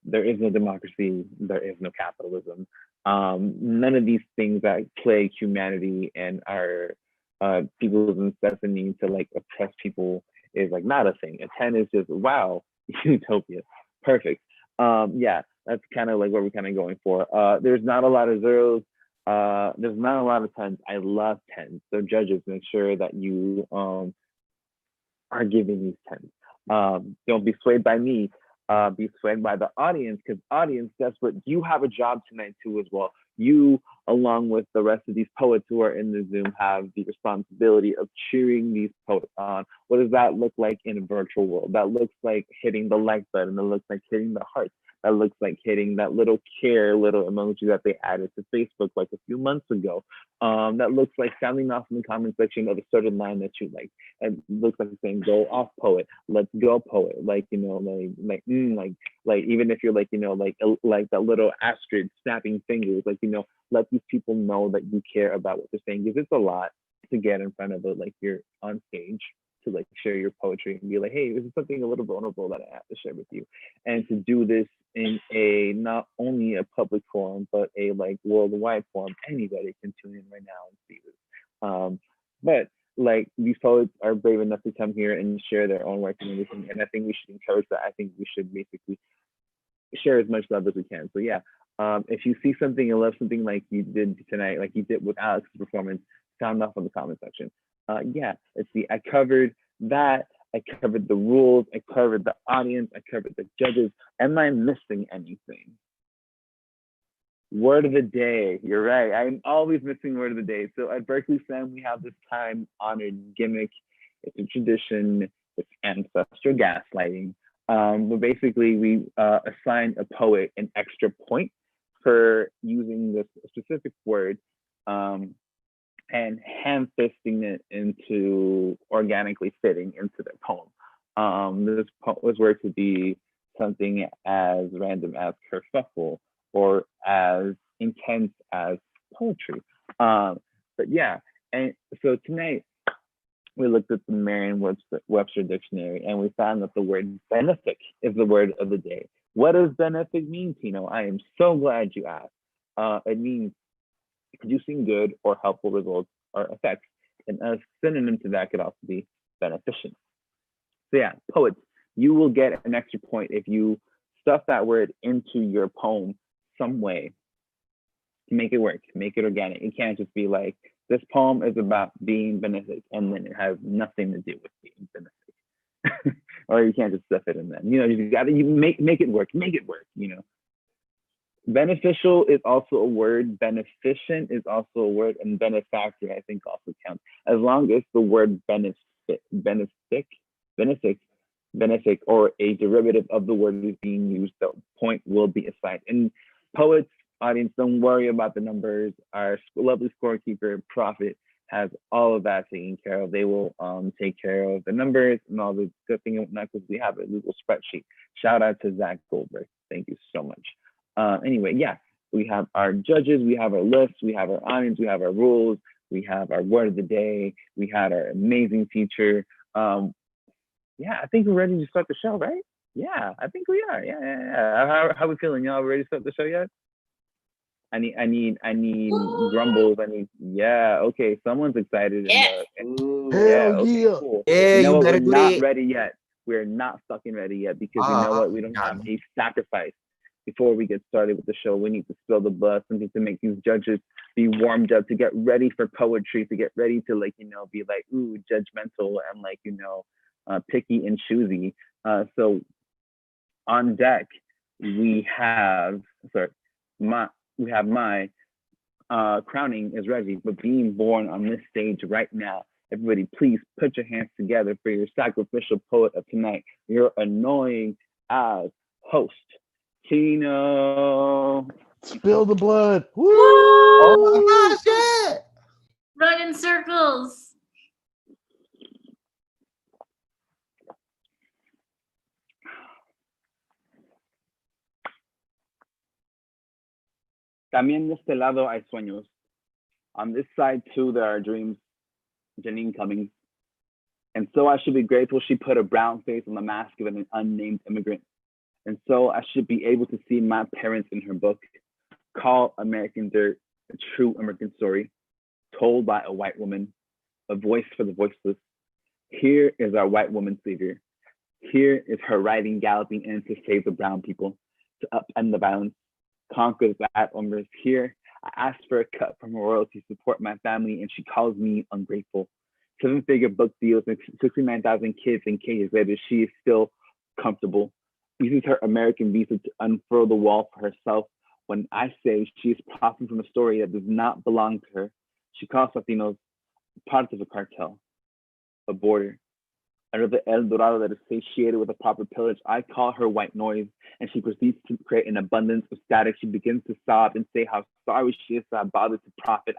there is no democracy, there is no capitalism. None of these things that plague humanity and our people's necessity to like oppress people is like not a thing. A 10 is just, wow, utopia, perfect. Yeah, that's kind of like what we're kind of going for. There's not a lot of 0s. There's not a lot of 10s. I love 10s. So judges, make sure that you are giving these 10s. Don't be swayed by me, be swayed by the audience, because audience, guess what? You have a job tonight too as well. You, along with the rest of these poets who are in the Zoom, have the responsibility of cheering these poets on. What does that look like in a virtual world? That looks like hitting the like button. That looks like hitting the heart. That looks like hitting that little emoji that they added to Facebook like a few months ago. That looks like sounding off in the comment section of a certain line that you like. It looks like saying, "Go off, poet. Let's go, poet." Like, like even if you're like, like that little asterisk snapping fingers, like, let these people know that you care about what they're saying, because it's a lot to get in front of it. Like, you're on stage to like share your poetry and be like, hey, this is something a little vulnerable that I have to share with you. And to do this in a not only a public forum, but a like worldwide forum, anybody can tune in right now and see this. But like, these poets are brave enough to come here and share their own work and everything. And I think we should encourage that. I think we should basically share as much love as we can. So yeah, if you see something and love something like you did tonight, like you did with Alex's performance, sound off in the comment section. Yeah, let's see, I covered that. I covered the rules. I covered the audience. I covered the judges. Am I missing anything? Word of the day. You're right. I'm always missing word of the day. So at Berkeley Slam, we have this time-honored gimmick. It's a tradition. It's ancestral gaslighting. But basically, we assign a poet an extra point for using this specific word and hand-fisting it into organically fitting into their poem. This word could be something as random as kerfuffle or as intense as poetry. But yeah, and so tonight we looked at the Merriam-Webster dictionary and we found that the word benefic is the word of the day. What does benefic mean, Tino? I am so glad you asked. It means producing good or helpful results or effects. And a synonym to that could also be beneficent. So yeah, poets, you will get an extra point if you stuff that word into your poem some way to make it work, make it organic. It can't just be like, this poem is about being benefic, and then it has nothing to do with being benefic. Or you can't just stuff it in there. You gotta make it work, Beneficial is also a word, beneficent is also a word, and benefactor I think also counts. As long as the word benefic, or a derivative of the word is being used, the point will be assigned. And poets, audience, don't worry about the numbers. Our lovely scorekeeper, Prophet, has all of that taken care of. They will take care of the numbers and all the good thing and whatnot, because we have a little spreadsheet. Shout out to Zach Goldberg. Thank you so much. Anyway, yeah, we have our judges, we have our lists, we have our audience, we have our rules, we have our word of the day, we had our amazing feature. Yeah, I think we're ready to start the show, right? Yeah, I think we are. Yeah. How we feeling? Y'all ready to start the show yet? I need grumbles. Yeah, okay, someone's excited. Yeah. Yeah. Cool. Yeah, you know what? better We're do not that. ready yet. We're not fucking ready yet, because you know what? We don't have a sacrifice. before we get started with the show, we need to spill the blood, something to make these judges be warmed up, to get ready for poetry, to get ready to be like, ooh, judgmental and picky and choosy. So on deck, we have my crowning is ready, but being born on this stage right now. Everybody, please put your hands together for your sacrificial poet of tonight, your annoying ass host, Tino. Spill the blood. Woo! Oh my gosh, yeah. Run in circles. También de este lado hay sueños. On this side too, there are dreams. Janine Cummings. And so I should be grateful she put a brown face on the mask of an unnamed immigrant. And so I should be able to see my parents in her book, Call American Dirt, a true immigrant story, told by a white woman, a voice for the voiceless. Here is our white woman savior. Here is her riding, galloping in to save the brown people, to upend the violence, conquer the bad owners. Here, I asked for a cut from her royalties to support my family, and she calls me ungrateful. 7-figure book deals and 69,000 kids in cages later, she is still comfortable. Uses her American visa to unfurl the wall for herself. When I say she is profiting from a story that does not belong to her, she calls Latinos part of a cartel, a border, under the El Dorado that is satiated with a proper pillage. I call her white noise, and she proceeds to create an abundance of static. She begins to sob and say how sorry she is that I bothered to profit.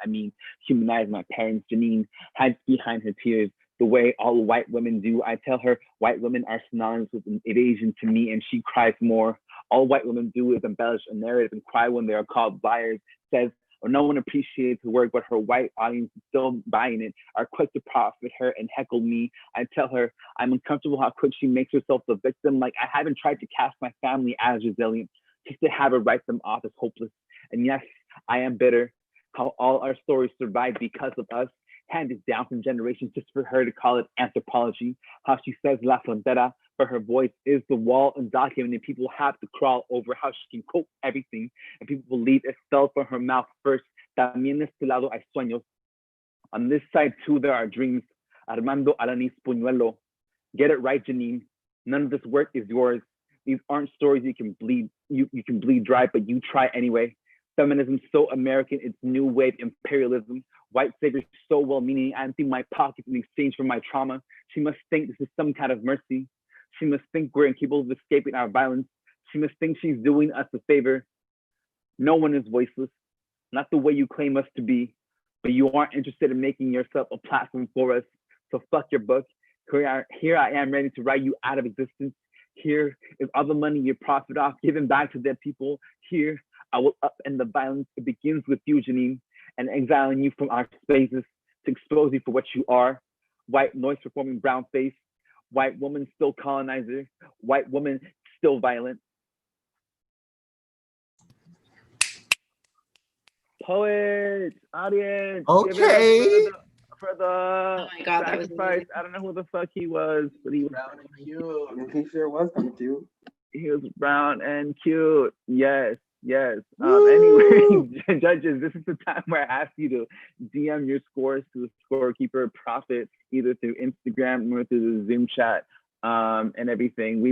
Humanize my parents. Janine hides behind her tears the way all white women do. I tell her white women are synonymous with evasion to me, and she cries more. All white women do is embellish a narrative and cry when they are called liars. Says, or no one appreciates her work, but her white audience is still buying it, are quick to profit her and heckle me. I tell her I'm uncomfortable how quick she makes herself the victim. Like I haven't tried to cast my family as resilient, just to have her write them off as hopeless. And yes, I am bitter how all our stories survive because of us, handed down from generations just for her to call it anthropology. How she says La Frontera, but her voice is the wall undocumented. People have to crawl over how she can quote everything, and people believe it fell from her mouth first. También de este lado hay sueños. On this side too, there are dreams. Armando Alanis Puñuelo. Get it right, Janine. None of this work is yours. These aren't stories you can bleed dry, but you try anyway. Feminism so American, it's new wave imperialism. White saviors so well-meaning, I empty my pockets in exchange for my trauma. She must think this is some kind of mercy. She must think we're incapable of escaping our violence. She must think she's doing us a favor. No one is voiceless, not the way you claim us to be, but you aren't interested in making yourself a platform for us. So fuck your book. Here I am ready to write you out of existence. Here is all the money you profit off, given back to dead people. Here, I will upend the violence. It begins with you, Janine, and exiling you from our spaces to expose you for what you are. White noise performing brown face. White woman still colonizer. White woman still violent. Poets, audience. Okay. For the Oh my God, that was sacrifice. amazing. I don't know who the fuck he was, but he was Brown and cute. He sure was kind of cute. he was brown and cute. Yes. Woo! Anyway, judges, this is the time where I ask you to DM your scores to the scorekeeper Prophet, either through Instagram or through the Zoom chat, and everything.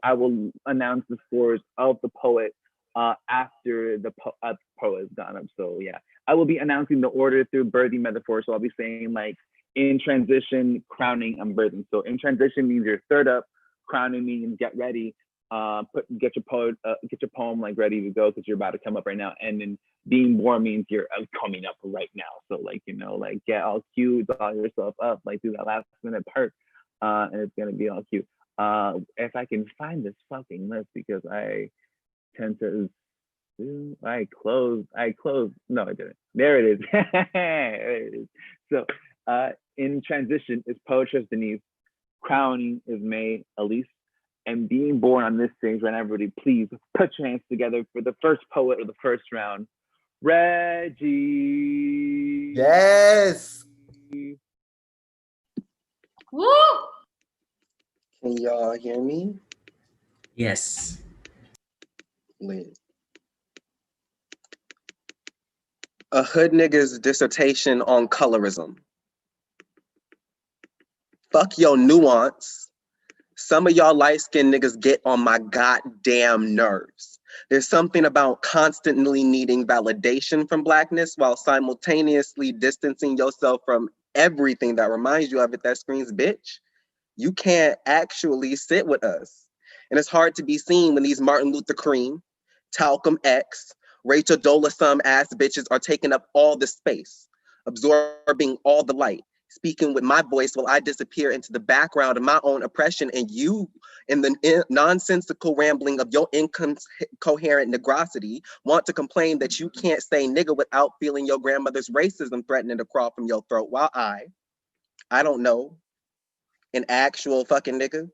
I will announce the scores of the poet after the poet is gone up. So yeah, I will be announcing the order through birthing metaphor. So I'll be saying like in transition, crowning, and birthing. So in transition means you're third up, crowning means get ready. Get your poem like ready to go because you're about to come up right now, and then being born means you're coming up right now. So like get all cute, doll yourself up, like do that last minute part, and it's gonna be all cute. If I can find this fucking list, because I tend to I closed. No, I didn't. There it is. There it is. So in transition is Poetess Denise, crowning is May Elise. And being born on this stage right now, everybody, please put your hands together for the first poet of the first round, Reggie. Yes. Woo! Can y'all hear me? Yes. Lynn. A hood nigga's dissertation on colorism. Fuck your nuance. Some of y'all light-skinned niggas get on my goddamn nerves. There's something about constantly needing validation from blackness while simultaneously distancing yourself from everything that reminds you of it that screams bitch. You can't actually sit with us. And it's hard to be seen when these Martin Luther King, Talcum X, Rachel Dolezal ass bitches are taking up all the space, absorbing all the light, speaking with my voice while I disappear into the background of my own oppression, and you, in the nonsensical rambling of your incoherent negrosity, want to complain that you can't say nigga without feeling your grandmother's racism threatening to crawl from your throat, while I don't know, an actual fucking nigga,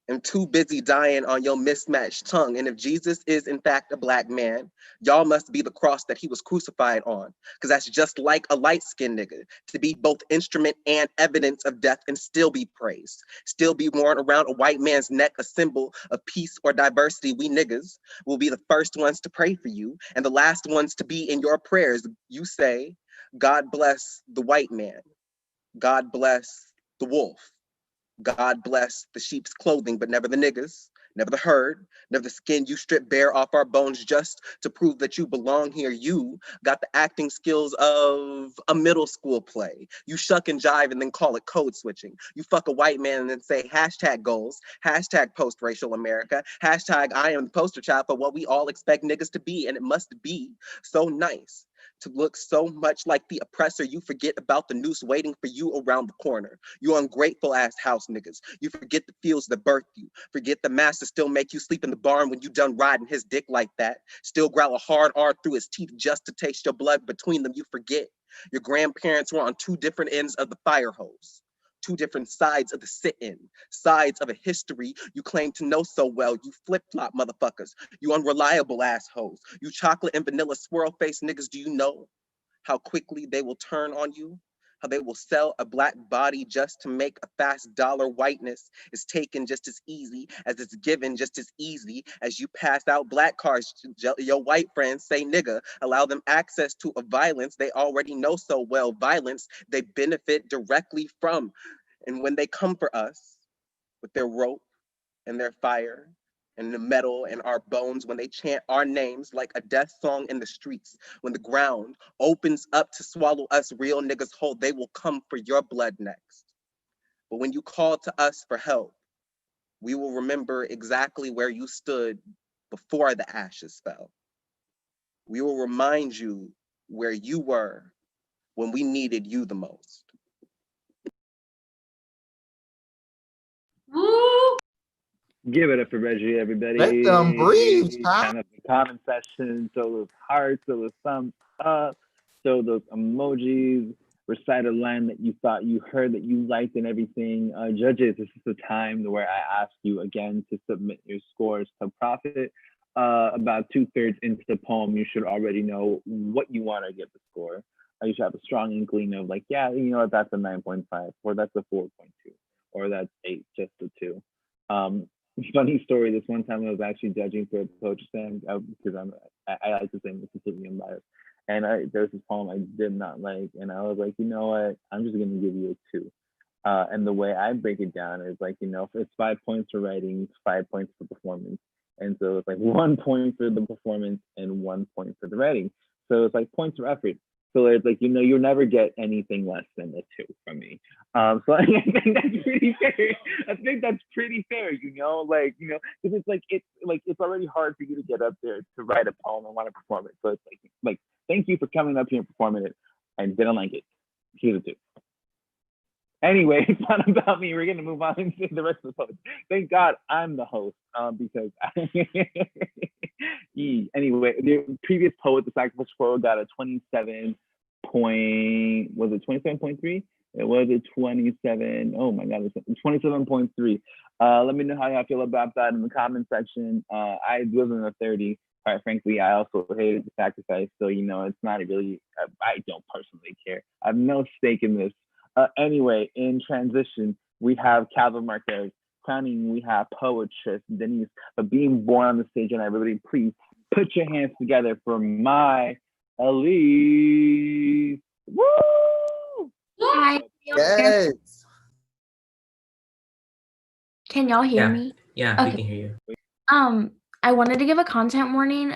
am too busy dying on your mismatched tongue. And if Jesus is in fact a black man, y'all must be the cross that he was crucified on, because that's just like a light-skinned nigga, to be both instrument and evidence of death and still be praised, still be worn around a white man's neck, a symbol of peace or diversity. We niggas will be the first ones to pray for you and the last ones to be in your prayers. You say, God bless the white man, God bless the wolf, God bless the sheep's clothing, but never the niggas, never the herd, never the skin you strip bare off our bones just to prove that you belong here. You got the acting skills of a middle school play. You shuck and jive and then call it code switching. You fuck a white man and then say hashtag goals, hashtag post-racial America, hashtag I am the poster child for what we all expect niggas to be. And it must be so nice to look so much like the oppressor, you forget about the noose waiting for you around the corner. You ungrateful ass house niggas. You forget the fields that birthed you. Forget the master still make you sleep in the barn when you done riding his dick like that. Still growl a hard R through his teeth just to taste your blood between them. You forget your grandparents were on two different ends of the fire hose. Two different sides of the sit-in, sides of a history you claim to know so well. You flip-flop motherfuckers, you unreliable assholes, you chocolate and vanilla swirl-faced niggas. Do you know how quickly they will turn on you? How they will sell a black body just to make a fast dollar? Whiteness is taken just as easy as it's given just as easy as you pass out black cards. Your white friends say nigga, allow them access to a violence they already know so well, violence they benefit directly from. And when they come for us with their rope and their fire and the metal and our bones, when they chant our names like a death song in the streets, when the ground opens up to swallow us real niggas whole, they will come for your blood next. But when you call to us for help, we will remember exactly where you stood before the ashes fell. We will remind you where you were when we needed you the most. Woo! Give it up for Reggie, everybody. Let them breathe, Pop. Kind of the comment section. So those hearts, so those thumbs up, so those emojis. Recite a line that you thought you heard that you liked and everything. Judges, this is the time where I ask you again to submit your scores to Prophet. About 2/3 into the poem, you should already know what you want to give the score. You should have a strong inkling of like, yeah, you know what, that's a 9.5, or that's a 4.2, or that's 8, just a 2. Funny story, this one time I was actually judging for a poetry slam because I like to say I'm completely unbiased. And there was this poem I did not like, and I was like, you know what, I'm just gonna give you a 2. And the way I break it down is like, you know, it's 5 points for writing, 5 points for performance. And so it's like 1 point for the performance and 1 point for the writing. So it's like points for effort. So it's like, you know, you'll never get anything less than a 2 from me. So I think that's pretty fair. I think that's pretty fair, you know, like, you know, because it's already hard for you to get up there to write a poem and want to perform it. So it's like, thank you for coming up here and performing it. I didn't like it. Here's a 2. Anyway, it's not about me. We're gonna move on into the rest of the poets. Thank God I'm the host, because anyway, the previous poet, the Sacrificial Poet, got a 27 point. Was it 27.3? It was a 27. Oh my God, it's 27.3. Let me know how y'all feel about that in the comment section. I was in a 30. Quite frankly, I also hated the sacrifice. So, you know, it's not really, I don't personally care. I have no stake in this. Anyway, in transition, we have Calvin Marquez. Crowning, we have poetress Denise. But being born on the stage, and everybody, please Put your hands together for my Elise. Woo! Hi. Yes. Can y'all hear Yeah. me? Yeah, we Okay. can hear you. I wanted to give a content warning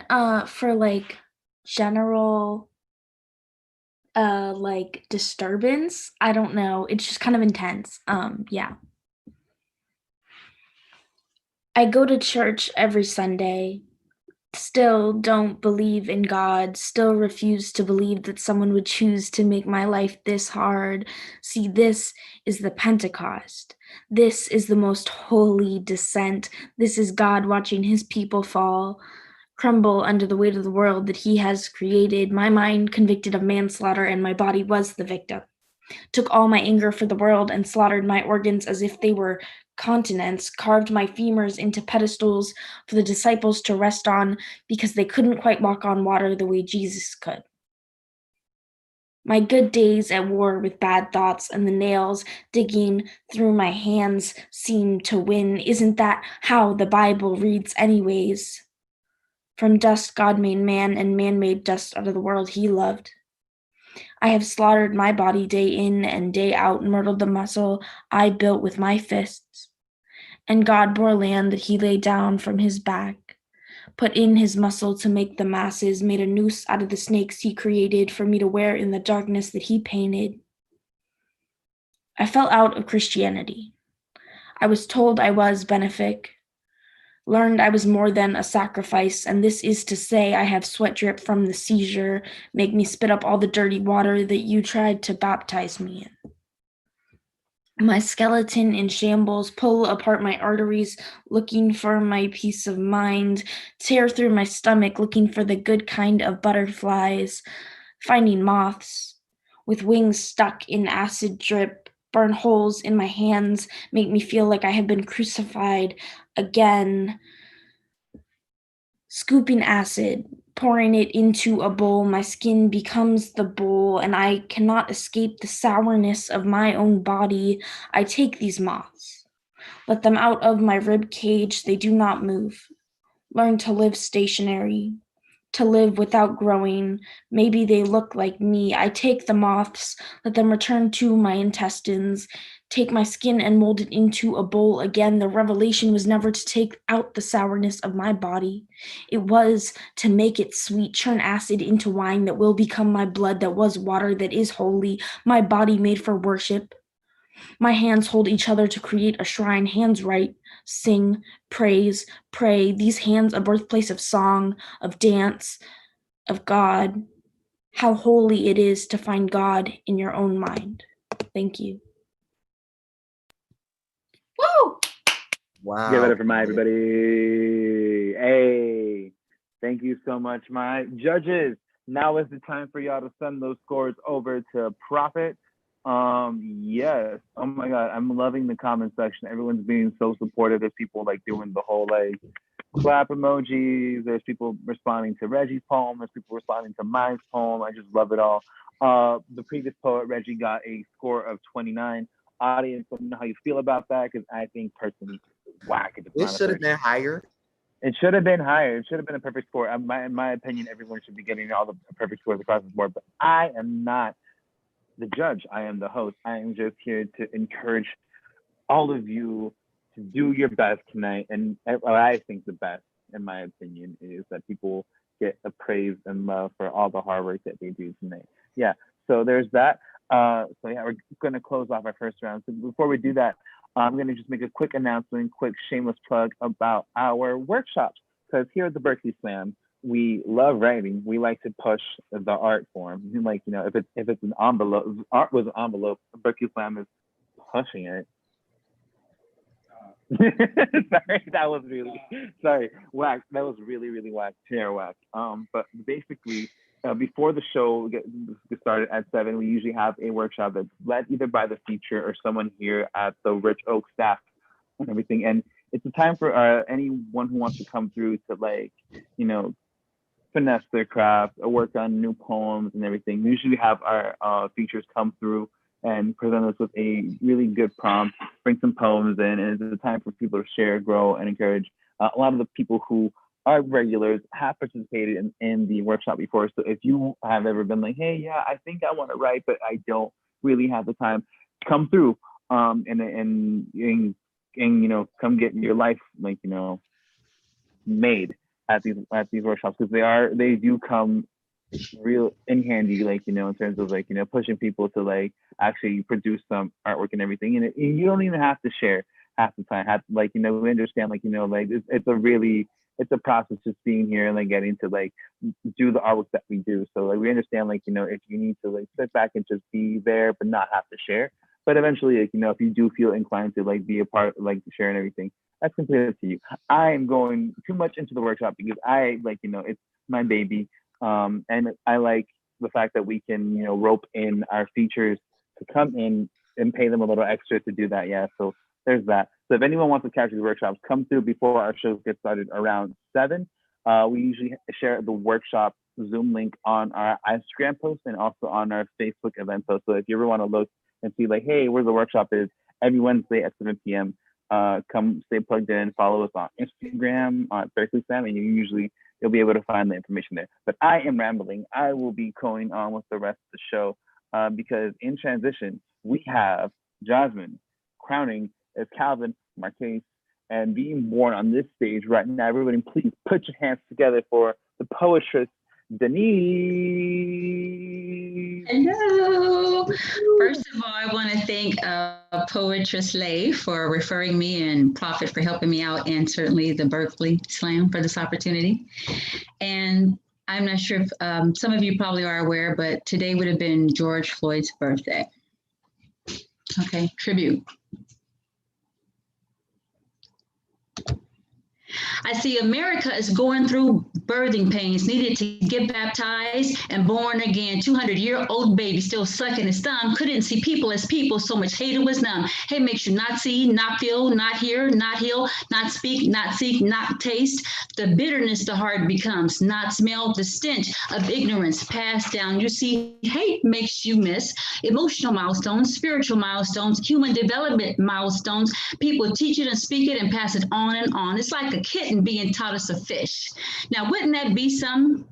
for like general like disturbance. I don't know. It's just kind of intense. Yeah. I go to church every Sunday. Still don't believe in God, still refuse to believe that someone would choose to make my life this hard. See, this is the Pentecost. This is the most holy descent. This is God watching his people fall, crumble under the weight of the world that he has created. My mind convicted of manslaughter, and my body was the victim. Took all my anger for the world and slaughtered my organs as if they were continents, carved my femurs into pedestals for the disciples to rest on because they couldn't quite walk on water the way Jesus could. My good days at war with bad thoughts and the nails digging through my hands seemed to win. Isn't that how the Bible reads anyways? From dust God made man, and man made dust out of the world he loved. I have slaughtered my body day in and day out, murdered the muscle I built with my fists. And God bore land that he laid down from his back, put in his muscle to make the masses, made a noose out of the snakes he created for me to wear in the darkness that he painted. I fell out of Christianity. I was told I was benefic, learned I was more than a sacrifice, and this is to say I have sweat drip from the seizure, make me spit up all the dirty water that you tried to baptize me in. My skeleton in shambles, pull apart my arteries, looking for my peace of mind, tear through my stomach, looking for the good kind of butterflies, finding moths with wings stuck in acid drip, burn holes in my hands, make me feel like I have been crucified again. Scooping acid, pouring it into a bowl, my skin becomes the bowl, and I cannot escape the sourness of my own body. I take these moths, let them out of my rib cage, they do not move. Learn to live stationary, to live without growing. Maybe they look like me. I take the moths, let them return to my intestines, take my skin and mold it into a bowl again. The revelation was never to take out the sourness of my body. It was to make it sweet, churn acid into wine that will become my blood, that was water, that is holy, my body made for worship. My hands hold each other to create a shrine. Hands write, sing, praise, pray. These hands a birthplace of song, of dance, of God. How holy it is to find God in your own mind. Thank you. Woo! Wow. Give it up for my everybody. Hey, thank you so much, my judges. Now is the time for y'all to send those scores over to Prophet. Yes. Oh my God, I'm loving the comment section. Everyone's being so supportive. There's people like doing the whole like clap emojis. There's people responding to Reggie's poem. There's people responding to my poem. I just love it all. The previous poet, Reggie, got a score of 29. Audience, let me know how you feel about that, because I think personally, whack. It should have been higher. It should have been higher. It should have been a perfect score. In my opinion, everyone should be getting all the perfect scores across the board, but I am not the judge. I am the host. I am just here to encourage all of you to do your best tonight. And what I think the best, in my opinion, is that people get the praise and love for all the hard work that they do tonight. Yeah, so there's that. So yeah, we're gonna close off our first round. So before we do that, I'm gonna just make a quick announcement, quick shameless plug about our workshops. Because here at the Berkeley Slam, we love writing. We like to push the art form. Like, you know, if it's an envelope, if art was an envelope, Berkeley Slam is pushing it. Sorry, that was really whack. That was really whack, chair whack. But basically, before the show gets started at 7, we usually have a workshop that's led either by the teacher or someone here at the Rich Oak staff and everything. And it's a time for anyone who wants to come through to, like, you know, finesse their craft or work on new poems and everything. We usually have our features come through and present us with a really good prompt, bring some poems in, and it's a time for people to share, grow, and encourage. A lot of the people who our regulars have participated in the workshop before. So if you have ever been like, hey, yeah, I think I want to write, but I don't really have the time, come through and you know, come get your life, like, you know, made at these workshops, because they do come real in handy, like, you know, in terms of, like, you know, pushing people to, like, actually produce some artwork and everything. And you don't even have to share half the time. Like, you know, we understand, like, you know, like it's a process just being here and, like, getting to, like, do the artwork that we do. So, like, we understand, like, you know, if you need to, like, sit back and just be there but not have to share. But eventually, like, you know, if you do feel inclined to, like, be a part, like, sharing everything, that's completely up to you. I am going too much into the workshop because I, like, you know, it's my baby. And I like the fact that we can, you know, rope in our features to come in and pay them a little extra to do that. Yeah, so there's that. So if anyone wants to catch these workshops, come through before our shows get started around 7. We usually share the workshop Zoom link on our Instagram post and also on our Facebook event post. So if you ever want to look and see, like, hey, where the workshop is, every Wednesday at 7 p.m., come stay plugged in, follow us on Instagram, on Berkeley Slam, and you'll be able to find the information there. But I am rambling. I will be going on with the rest of the show because in transition, we have Jasmine crowning as Calvin Marquez and being born on this stage right now. Everybody, please put your hands together for the poetress, Denise. Hello. First of all, I want to thank Poetress Lay for referring me and Prophet for helping me out, and certainly the Berkeley Slam for this opportunity. And I'm not sure if some of you probably are aware, but today would have been George Floyd's birthday. Okay, tribute. I see America is going through birthing pains, needed to get baptized and born again. 200-year-old baby still sucking his thumb, couldn't see people as people, so much hate it was numb. Hate makes you not see, not feel, not hear, not heal, not speak, not seek, not taste. The bitterness the heart becomes, not smell, the stench of ignorance passed down. You see, hate makes you miss emotional milestones, spiritual milestones, human development milestones. People teach it and speak it and pass it on and on. It's like a kitten being taught us to fish. Now, wouldn't that be some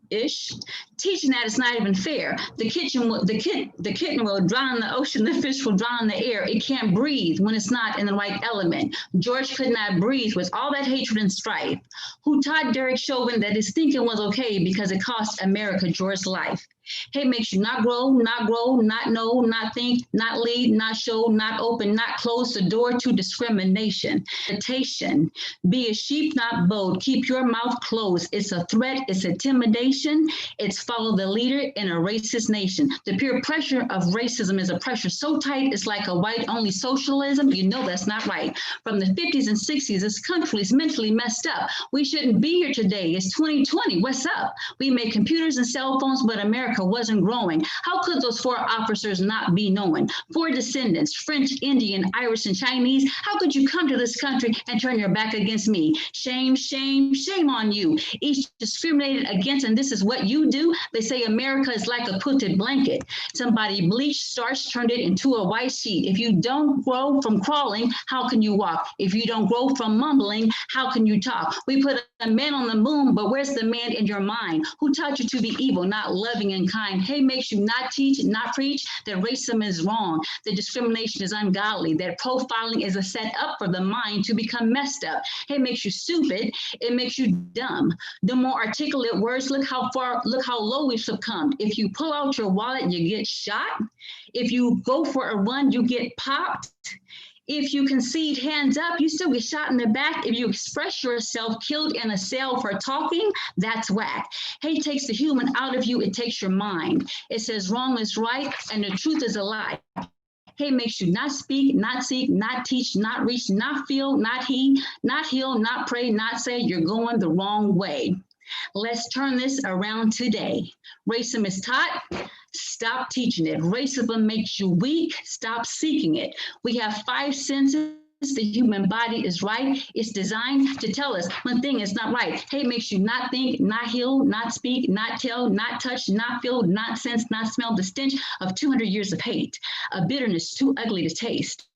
ish? Teaching that is not even fair. The kitten will drown in the ocean, the fish will drown in the air. It can't breathe when it's not in the right element. George could not breathe with all that hatred and strife. Who taught Derek Chauvin that his thinking was okay because it cost America George's life? Hate makes you not grow, not know, not think, not lead, not show, not open, not close the door to discrimination. Intimidation. Be a sheep, not bold. Keep your mouth closed. It's a threat. It's intimidation. It's follow the leader in a racist nation. The peer pressure of racism is a pressure so tight it's like a white-only socialism. You know that's not right. From the 50s and 60s, this country is mentally messed up. We shouldn't be here today. It's 2020. What's up? We made computers and cell phones, but America wasn't growing. How could those 4 officers not be knowing? 4 descendants, French, Indian, Irish, and Chinese. How could you come to this country and turn your back against me? Shame, shame, shame on you. Each discriminated against, and this is what you do. They say America is like a quilted blanket. Somebody bleached, starched, turned it into a white sheet. If you don't grow from crawling, how can you walk? If you don't grow from mumbling, how can you talk? We put a man on the moon, but where's the man in your mind? Who taught you to be evil, not loving and kind? Hate makes you not teach, not preach that racism is wrong, that discrimination is ungodly, that profiling is a set up for the mind to become messed up. Hate makes you stupid. It makes you dumb. The more articulate words, look how low we've succumbed. If you pull out your wallet, you get shot. If you go for a run, you get popped. If you concede hands up, you still get shot in the back. If you express yourself, killed in a cell for talking, that's whack. Hate takes the human out of you. It takes your mind. It says wrong is right and the truth is a lie. Hate makes you not speak, not seek, not teach, not reach, not feel, not heed, not heal, not pray, not say you're going the wrong way. Let's turn this around today. Racism is taught. Stop teaching it. Racism makes you weak. Stop seeking it. We have 5 senses. The human body is right. It's designed to tell us when thing is not right. Hate makes you not think, not heal, not speak, not tell, not touch, not feel, not sense, not smell the stench of 200 years of hate, a bitterness too ugly to taste.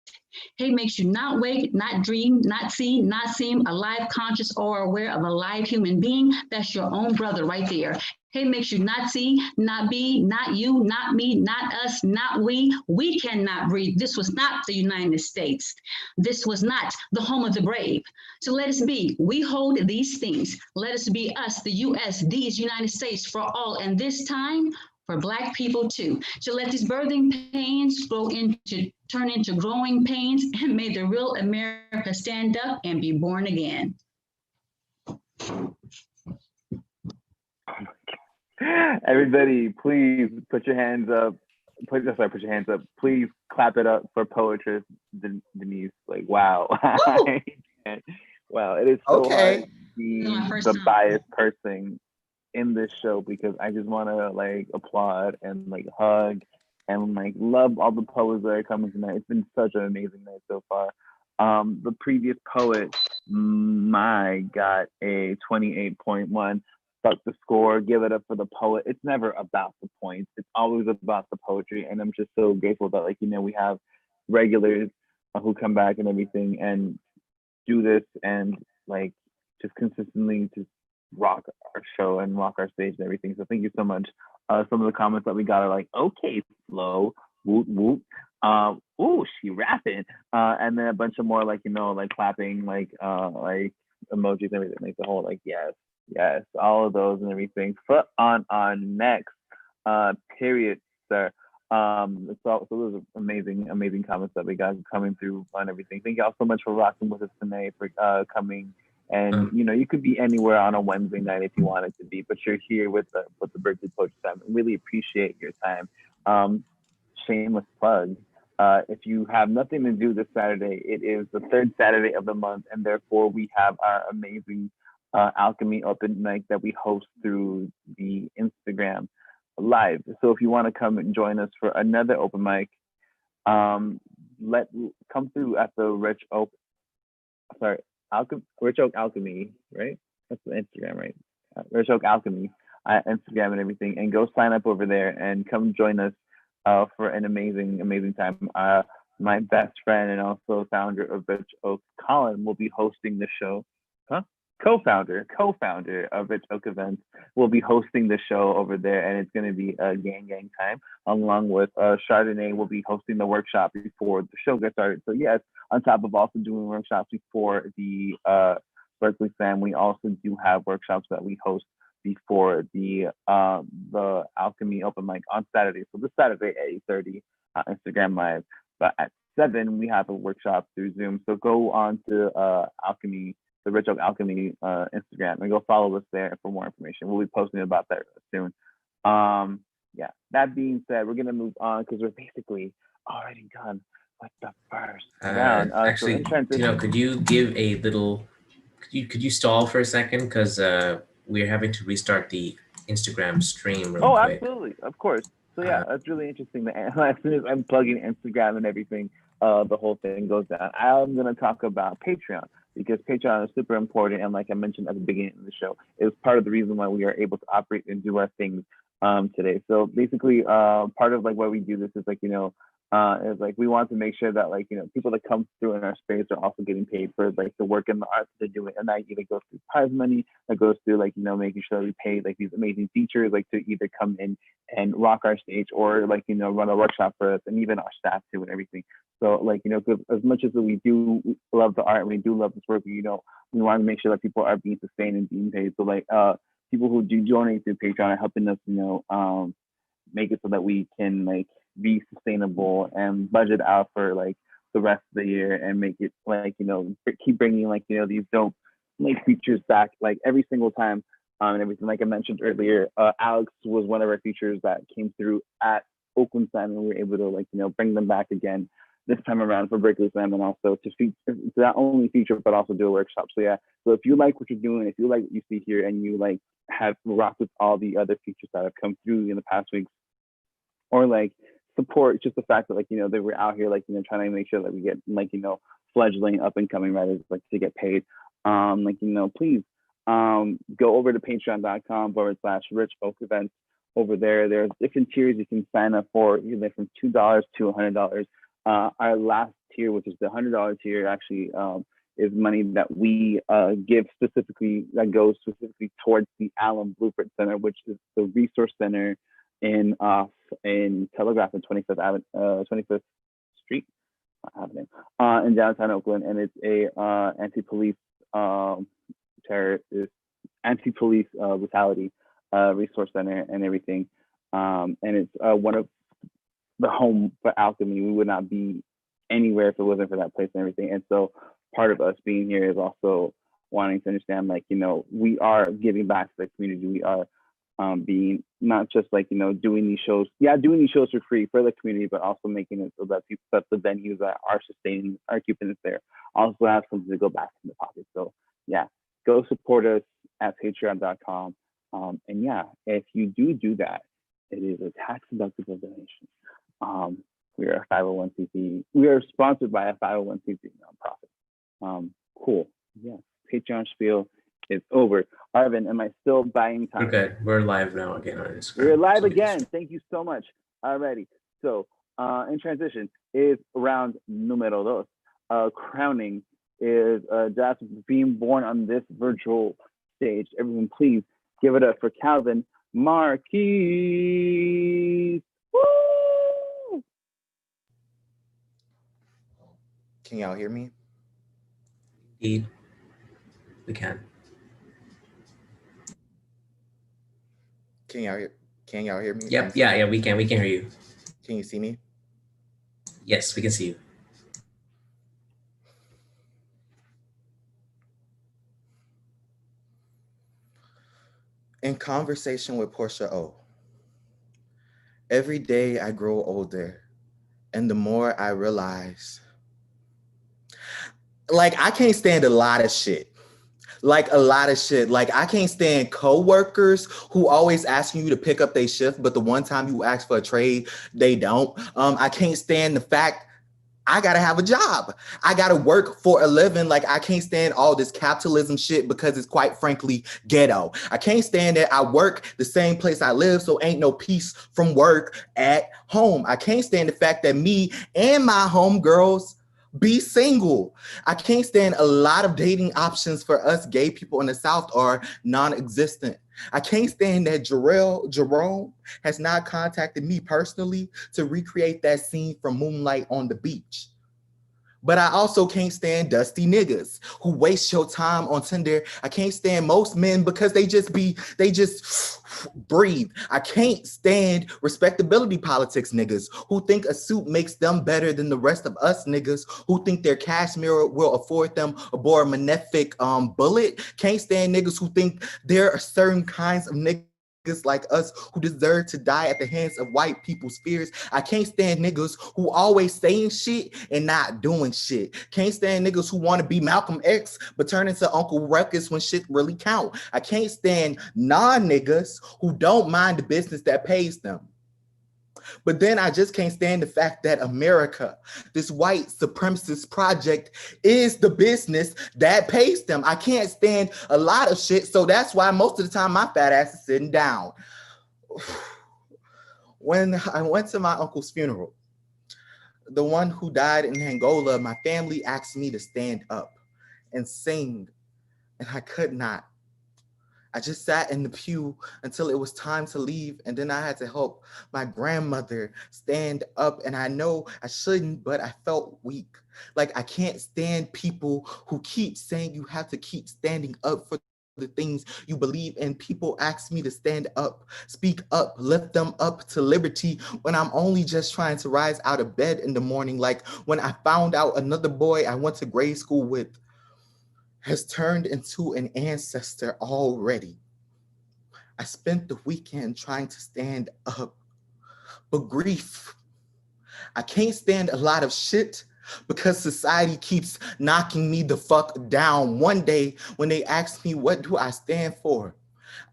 Hate makes you not wake, not dream, not see, not seem alive, conscious, or aware of a live human being. That's your own brother right there. Hate makes you not see, not be, not you, not me, not us, not we. We cannot breathe. This was not the United States. This was not the home of the brave. So let us be. We hold these things. Let us be us, the U.S., these United States for all. And this time, for Black people too. So let these birthing pains turn into growing pains, and may the real America stand up and be born again. Everybody, please put your hands up. Put your hands up. Please clap it up for poetress Denise. Like, wow. Wow, it is so hard to be the biased person in this show, because I just want to like applaud and like hug and like love all the poets that are coming tonight. It's been such an amazing night so far. The previous poet, got a 28.1. Fuck the score, give it up for the poet. It's never about the points. It's always about the poetry. And I'm just so grateful that like, you know, we have regulars who come back and everything and do this and like just consistently just rock our show and rock our stage and everything. So thank you so much. Some of the comments that we got are like, okay, slow, woot woot. Ooh, she rapping. And then a bunch of more like, you know, like clapping, like emojis and everything, like the whole like yes, all of those and everything. Foot on next, period, sir. So those are amazing comments that we got coming through on everything. Thank y'all so much for rocking with us tonight, for coming. And you know, you could be anywhere on a Wednesday night if you wanted to be, but you're here with the Berkeley Poetry Slam. Really appreciate your time. Shameless plug. If you have nothing to do this Saturday, it is the third Saturday of the month, and therefore we have our amazing Alchemy open mic that we host through the Instagram live. So if you want to come and join us for another open mic, come through at the Rich Oak Alchemy, right? That's the Instagram, right? Rich Oak Alchemy, Instagram and everything, and go sign up over there and come join us for an amazing time. My best friend and also founder of Rich Oak, Colin, will be hosting the show. Co-founder of Rich Oak Events will be hosting the show over there, and it's going to be a gang time, along with Chardonnay will be hosting the workshop before the show gets started. So yes, on top of also doing workshops before the Berkeley Slam, we also do have workshops that we host before the Alchemy open mic on Saturday. So this Saturday at 8:30 Instagram Live, but at 7 we have a workshop through Zoom. So go on to Alchemy, the Rich Oak Alchemy Instagram, and go follow us there for more information. We'll be posting about that soon. Yeah, that being said, we're gonna move on because we're basically already done with the first round. Actually, so could you give a little, could you stall for a second? Because we're having to restart the Instagram stream real quick. Absolutely, of course. So yeah, that's really interesting. As soon as I'm plugging Instagram and everything, the whole thing goes down. I'm gonna talk about Patreon, because Patreon is super important, and like I mentioned at the beginning of the show, it's part of the reason why we are able to operate and do our things today. So basically, part of like why we do this is like, you know, is like we want to make sure that like, you know, people that come through in our space are also getting paid for like the work and the art that they're doing, and that either goes through prize money, that goes through like, you know, making sure that we pay like these amazing teachers like to either come in and rock our stage, or like, you know, run a workshop for us, and even our staff too and everything. So like, you know, because as much as we do love the art and we do love this work, you know, we want to make sure that people are being sustained and being paid. So like people who do donate through Patreon are helping us, you know, make it so that we can like be sustainable and budget out for like the rest of the year, and make it like, you know, keep bringing like, you know, these dope like features back like every single time and everything. Like I mentioned earlier, Alex was one of our features that came through at Oakland Slam, and we were able to like, you know, bring them back again this time around for Berkeley Slam, and also to not only feature but also do a workshop. So yeah, so if you like what you're doing, if you like what you see here, and you like have rocked with all the other features that have come through in the past weeks, or like support just the fact that like, you know, they were out here like, you know, trying to make sure that we get like, you know, fledgling up and coming writers like to get paid, like, you know, please go over to patreon.com/Rich Oak Events. Over there, there's different tiers you can sign up for, either from $2 to $100. Our last tier, which is the $100 tier, actually is money that we give specifically, that goes specifically towards the Allen Blueprint Center, which is the resource center in Telegraph and 25th Street Avenue in downtown Oakland, and it's a anti-police anti-police brutality resource center and everything, and it's one of the home for alchemy. We would not be anywhere if it wasn't for that place and everything. And so part of us being here is also wanting to understand, like, you know, we are giving back to the community. We are being not just like, you know, doing these shows for free for the community, but also making it so that people, that the venues that are sustaining, are keeping it there, also have something to go back in the pocket. So yeah, go support us at patreon.com. And yeah, if you do that, it is a tax deductible donation. We are a 501c3. We are sponsored by a 501c3 nonprofit. Cool. Yeah. Patreon spiel is over. Arvin, am I still buying time? Okay, we're live now again on Instagram. We're live again. Thank you so much. Alrighty. So in transition is round numero dos. Crowning is just being born on this virtual stage. Everyone, please give it up for Calvin Marquis. Woo! Can y'all hear me? Indeed, we can. Can y'all hear me? Yep. Yeah, we can hear you. Can you see me? Yes, we can see you. In conversation with Portia O. Every day I grow older, and the more I realize, like, I can't stand a lot of shit. Like, I can't stand coworkers who always asking you to pick up their shift, but the one time you ask for a trade, they don't. I can't stand the fact I gotta have a job. I gotta work for a living. Like, I can't stand all this capitalism shit because it's quite frankly ghetto. I can't stand that I work the same place I live, so ain't no peace from work at home. I can't stand the fact that me and my homegirls be single. I can't stand a lot of dating options for us gay people in the South are non-existent. I can't stand that Jerome has not contacted me personally to recreate that scene from Moonlight on the Beach. But I also can't stand dusty niggas who waste your time on Tinder. I can't stand most men because they just breathe. I can't stand respectability politics niggas who think a suit makes them better than the rest of us niggas who think their cashmere will afford them a more malefic bullet. Can't stand niggas who think there are certain kinds of niggas like us who deserve to die at the hands of white people's fears. I can't stand niggas who always saying shit and not doing shit. Can't stand niggas who want to be Malcolm X but turn into Uncle Ruckus when shit really count. I can't stand non-niggas who don't mind the business that pays them. But then I just can't stand the fact that America, this white supremacist project, is the business that pays them. I can't stand a lot of shit, so that's why most of the time my fat ass is sitting down. When I went to my uncle's funeral, the one who died in Angola, my family asked me to stand up and sing, and I could not. I just sat in the pew until it was time to leave, and then I had to help my grandmother stand up, and I know I shouldn't, but I felt weak. Like, I can't stand people who keep saying you have to keep standing up for the things you believe in. People ask me to stand up, speak up, lift them up to liberty when I'm only just trying to rise out of bed in the morning. Like when I found out another boy I went to grade school with has turned into an ancestor already. I spent the weekend trying to stand up, but grief, I can't stand a lot of shit because society keeps knocking me the fuck down. One day when they ask me, what do I stand for?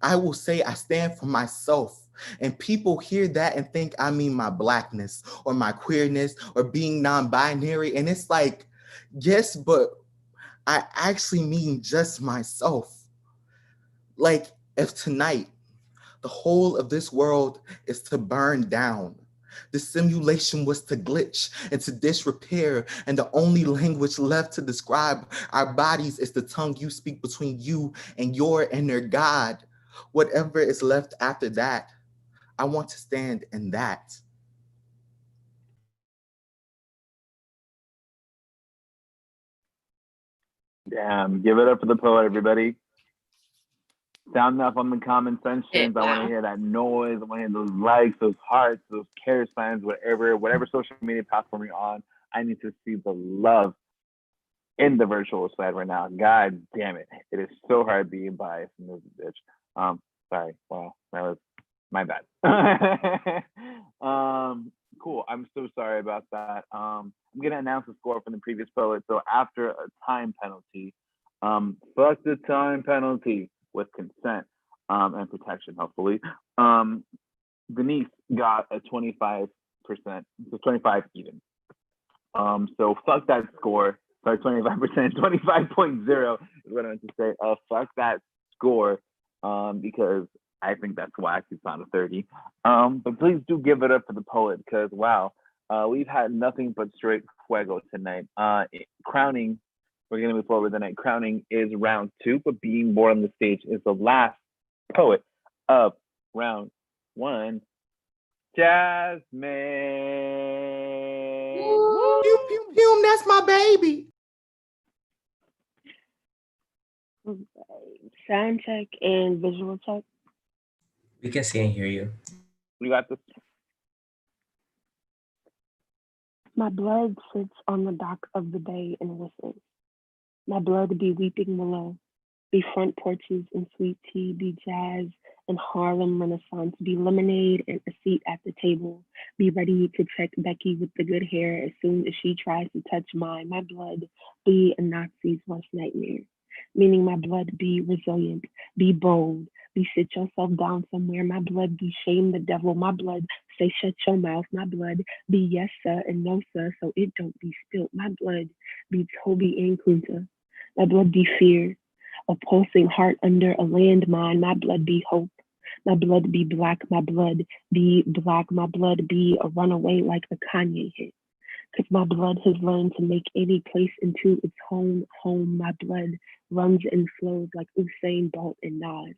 I will say I stand for myself. And people hear that and think I mean my blackness or my queerness or being non-binary. And it's like, yes, but I actually mean just myself. Like, if tonight the whole of this world is to burn down, The simulation was to glitch and to disrepair, and the only language left to describe our bodies is the tongue you speak between you and your inner God. Whatever is left after that, I want to stand in that. Damn, give it up for the poet, everybody. Sound off on the comment sections. I want to hear that noise. I want to hear those likes, those hearts, those care signs, whatever social media platform you're on. I need to see the love in the virtual side right now. God damn it. It is so hard being biased in this bitch. Sorry. Well, that was my bad. Cool. I'm so sorry about that. I'm going to announce the score from the previous poet. So after a time penalty, fuck the time penalty with consent and protection, hopefully. Denise got a 25%, so 25 even. So fuck that score. Sorry, 25%, 25.0 is what I meant to say. Fuck that score because I think that's whack. It's not a 30. But please do give it up for the poet because, wow, we've had nothing but straight fuego tonight. Crowning, we're going to move forward with the night. Crowning is round 2, but being born on the stage is the last poet of round 1, Jasmine. Pew, pew, pew, that's my baby. Sound check and visual check. We can see and hear you. We got this. My blood sits on the dock of the bay and whistles. My blood be weeping willow, be front porches and sweet tea, be jazz and Harlem Renaissance, be lemonade and a seat at the table. Be ready to check Becky with the good hair as soon as she tries to touch mine. My blood be a Nazi's worst nightmare, meaning my blood be resilient, be bold, be sit yourself down somewhere. My blood be shame the devil. My blood say shut your mouth. My blood be yes sir and no sir so it don't be spilt. My blood be Toby and Kunta. My blood be fear, a pulsing heart under a landmine. My blood be hope. My blood be black. My blood be black. My blood be a runaway like a Kanye hit. Because my blood has learned to make any place into its own home. My blood runs and flows like Usain Bolt and Nas,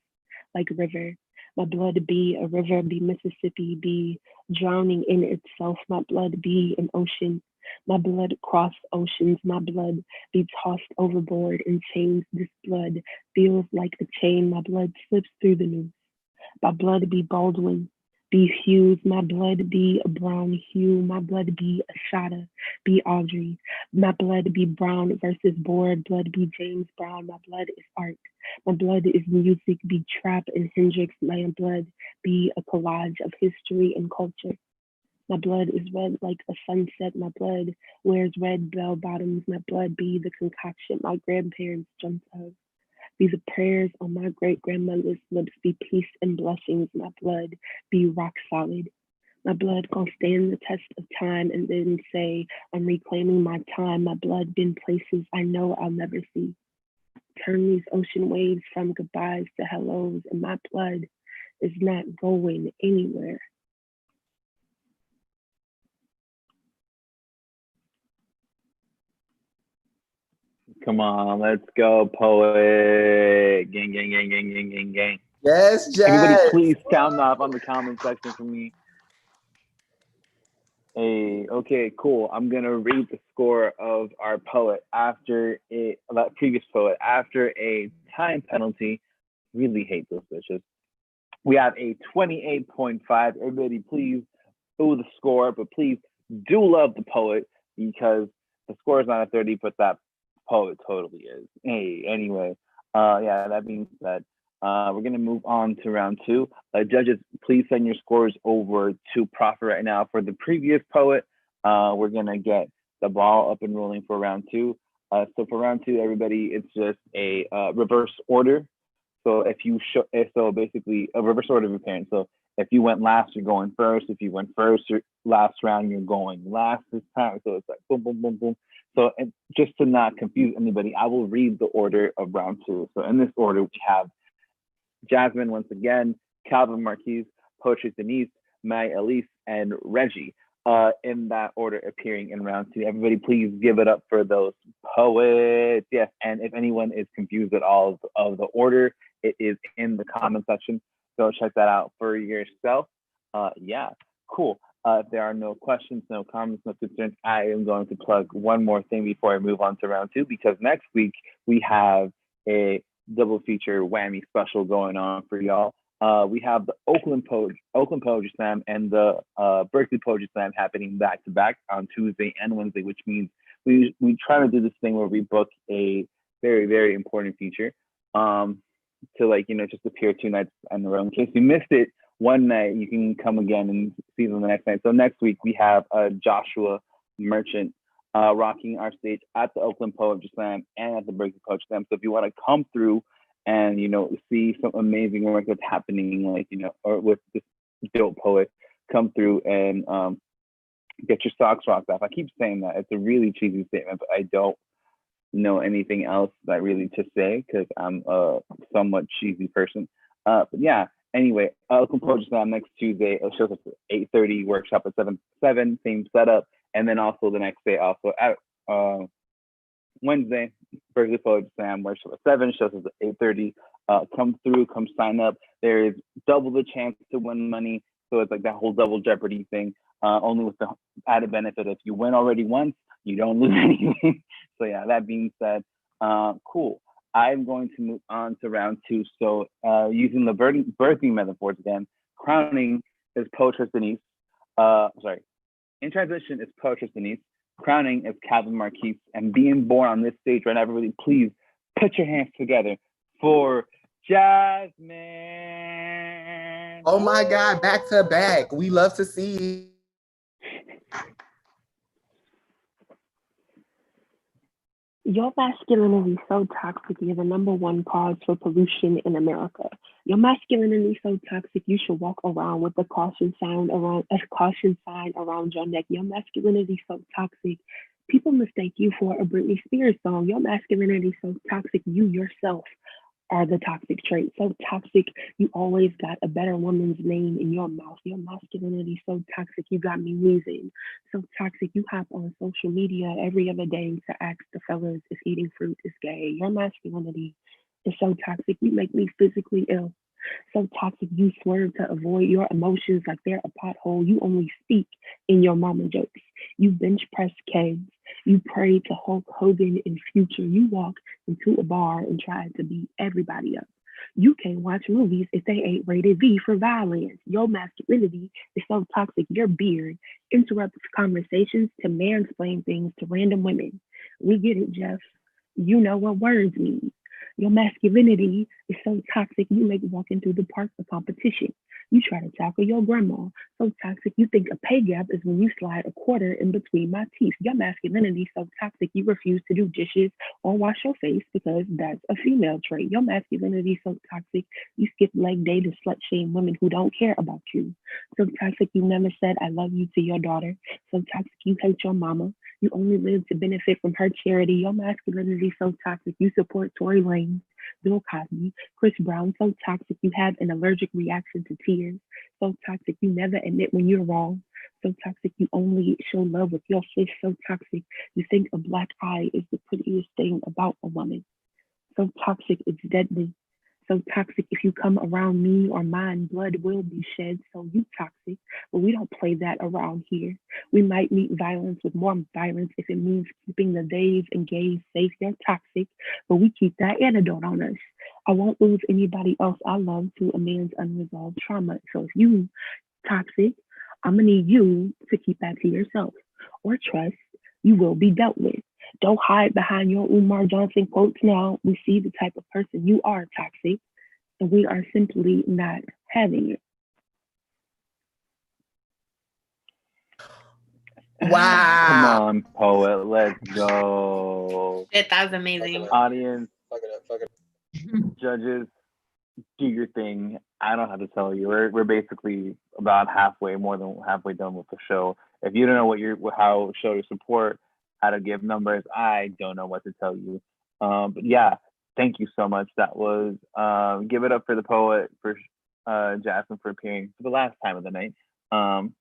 like river. My blood be a river, be Mississippi, be drowning in itself. My blood be an ocean. My blood cross oceans. My blood be tossed overboard in chains. This blood feels like a chain. My blood slips through the noose. My blood be Baldwin, be Hughes. My blood be a brown hue. My blood be a Shada, be Audrey. My blood be Brown versus Board. Blood be James Brown. My blood is art. My blood is music, be Trap and Hendrix. My blood be a collage of history and culture. My blood is red like a sunset. My blood wears red bell bottoms. My blood be the concoction my grandparents dreamt of. Be the prayers on my great-grandmother's lips. Be peace and blessings. My blood be rock solid. My blood gonna stand the test of time and then say, I'm reclaiming my time. My blood been places I know I'll never see. Turn these ocean waves from goodbyes to hellos, and my blood is not going anywhere. Come on, let's go, poet. Gang, gang, gang, gang, gang, gang, gang. Yes, Jazz. Everybody, please sound off on the comment section for me. Hey, okay, cool. I'm gonna read the score of our poet after that previous poet after a time penalty. Really hate those bitches. We have a 28.5. Everybody, please do the score, but please do love the poet because the score is not a 30, but that poet totally is. Hey, anyway, yeah, that being said, we're gonna move on to round 2. Judges, please send your scores over to Prophet right now. For the previous poet, we're gonna get the ball up and rolling for round 2. So for round 2, everybody, it's just a reverse order. So if you so basically a reverse order of your parents. So if you went last, you're going first. If you went first, your last round, you're going last this time. So it's like boom, boom, boom, boom. So and just to not confuse anybody, I will read the order of round 2. So in this order, we have Jasmine once again, Calvin Marquise, Poetry Denise, May, Elise, and Reggie. In that order, appearing in round 2. Everybody, please give it up for those poets. Yes, and if anyone is confused at all of the order, it is in the comment section. Go check that out for yourself. Yeah, cool. If there are no questions, no comments, no concerns, I am going to plug one more thing before I move on to round 2, because next week we have a double feature whammy special going on for y'all. We have the Oakland Poetry Slam and the Berkeley Poetry Slam happening back to back on Tuesday and Wednesday, which means we try to do this thing where we book a very, very important feature to, like, you know, just appear 2 nights in a row. In case you missed it one night, you can come again and see them the next night. So next week we have Joshua Merchant rocking our stage at the Oakland Poetry Slam and at the Berkeley Poetry Slam. So if you want to come through and, you know, see some amazing work that's happening, like, you know, or with this dope poet, come through and get your socks rocked off. I keep saying that. It's a really cheesy statement, but I don't know anything else that really to say, because I'm a somewhat cheesy person. But yeah, anyway, Oakland Poetry Slam next Tuesday. It shows up at 8:30, workshop at 7, same setup. And then also the next day, also at Wednesday, Berkeley Poetry Slam, workshop at 7, shows us at 8:30. Come through, come sign up. There is double the chance to win money. So it's like that whole double Jeopardy thing, only with the added benefit if you win already once, you don't lose anything. So yeah, that being said, cool. I'm going to move on to round 2. So using the birthing metaphors again, crowning is Poetress Denise. In transition is Poetress Denise. Crowning is Calvin Marquise, and being born on this stage right now, everybody, please put your hands together for Jasmine. Oh my God, back to back. We love to see. Your masculinity is so toxic, you're the #1 cause for pollution in America. Your masculinity is so toxic, you should walk around with a caution sign around your neck. Your masculinity is so toxic, people mistake you for a Britney Spears song. Your masculinity is so toxic, you yourself are the toxic trait. So toxic, you always got a better woman's name in your mouth. Your masculinity is so toxic, you got me wheezing. So toxic, you hop on social media every other day to ask the fellas if eating fruit is gay. Your masculinity is so toxic, you make me physically ill. So toxic, you swerve to avoid your emotions like they're a pothole. You only speak in your mama jokes. You bench press kegs. You pray to Hulk Hogan in Future. You walk into a bar and try to beat everybody up. You can't watch movies if they ain't rated V for violence. Your masculinity is so toxic, your beard interrupts conversations to mansplain things to random women. We get it, Jeff. You know what words mean. Your masculinity is so toxic, you make walking through the park a competition. You try to tackle your grandma. So toxic, you think a pay gap is when you slide a quarter in between my teeth. Your masculinity is so toxic, you refuse to do dishes or wash your face because that's a female trait. Your masculinity is so toxic, you skip leg day to slut shame women who don't care about you. So toxic, you never said I love you to your daughter. So toxic, you hate your mama. You only live to benefit from her charity. Your masculinity is so toxic, you support Tory Lanez, Bill Cosby, Chris Brown. So toxic, you have an allergic reaction to tears. So toxic, you never admit when you're wrong. So toxic, you only show love with your fist. So toxic, you think a black eye is the prettiest thing about a woman. So toxic, it's deadly. So toxic, if you come around me or mine, blood will be shed. So you toxic, but we don't play that around here. We might meet violence with more violence if it means keeping the theys and gays safe. You're toxic, but we keep that antidote on us. I won't lose anybody else I love to a man's unresolved trauma. So if you toxic, I'm gonna need you to keep that to yourself or trust you will be dealt with. Don't hide behind your Umar Johnson quotes now. We see the type of person you are, toxic, and we are simply not having it. Wow. Come on, poet, let's go. Shit, that was amazing. Audience, judges, do your thing. I don't have to tell you. We're basically about more than halfway done with the show. If you don't know how to show your support, how to give numbers, I don't know what to tell you. But yeah, thank you so much. That was give it up for the poet, for Jasmine, for appearing for the last time of the night. And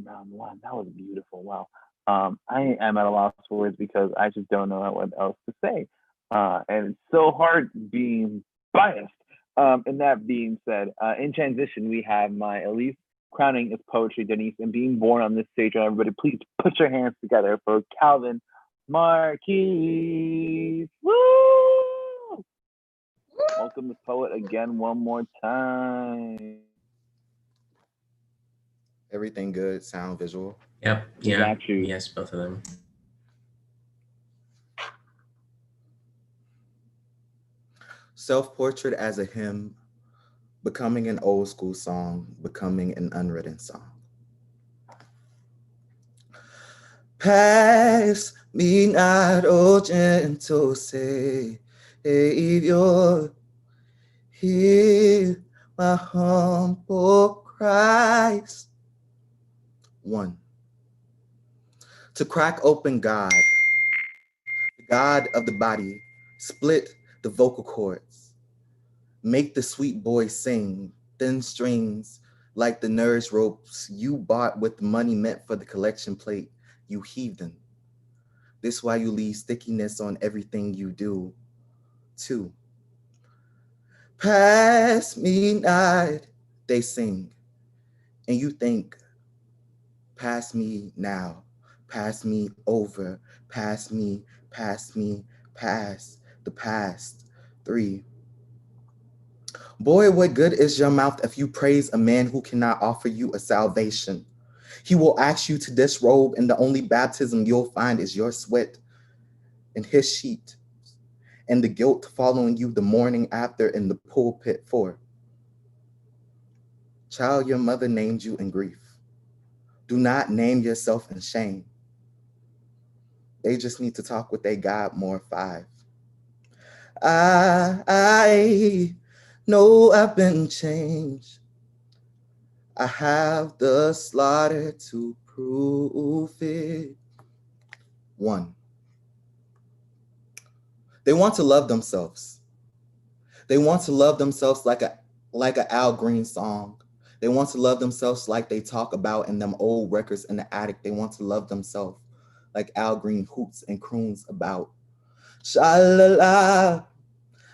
round one, that was beautiful. Wow. I am at a loss for words because I just don't know what else to say. And it's so hard being biased. And that being said, in transition, we have my Elise crowning is poetry, Denise, and being born on this stage. And everybody, please put your hands together for Calvin Marquise. Woo! Welcome the poet again one more time. Everything good, sound, visual. Yep. We Yeah. got you. Yes, both of them. Self-portrait as a hymn, becoming an old school song, becoming an unwritten song. Pass me not, oh gentle Savior, hear my humble cries. One, to crack open God, the God of the body, split the vocal cords, make the sweet boy sing, thin strings like the nerves ropes you bought with the money meant for the collection plate, you heathen. This why you leave stickiness on everything you do. Two, pass me not, they sing, and you think, pass me now, pass me over, pass me, pass the past. Three, boy, what good is your mouth if you praise a man who cannot offer you a salvation? He will ask you to disrobe, and the only baptism you'll find is your sweat and his sheet, and the guilt following you the morning after in the pulpit. For child, your mother named you in grief. Do not name yourself in shame. They just need to talk with their God more. Five, I know I've been changed. I have the slaughter to prove it. One, they want to love themselves. They want to love themselves like a Al Green song. They want to love themselves like they talk about in them old records in the attic. They want to love themselves like Al Green hoots and croons about. Sha-la-la,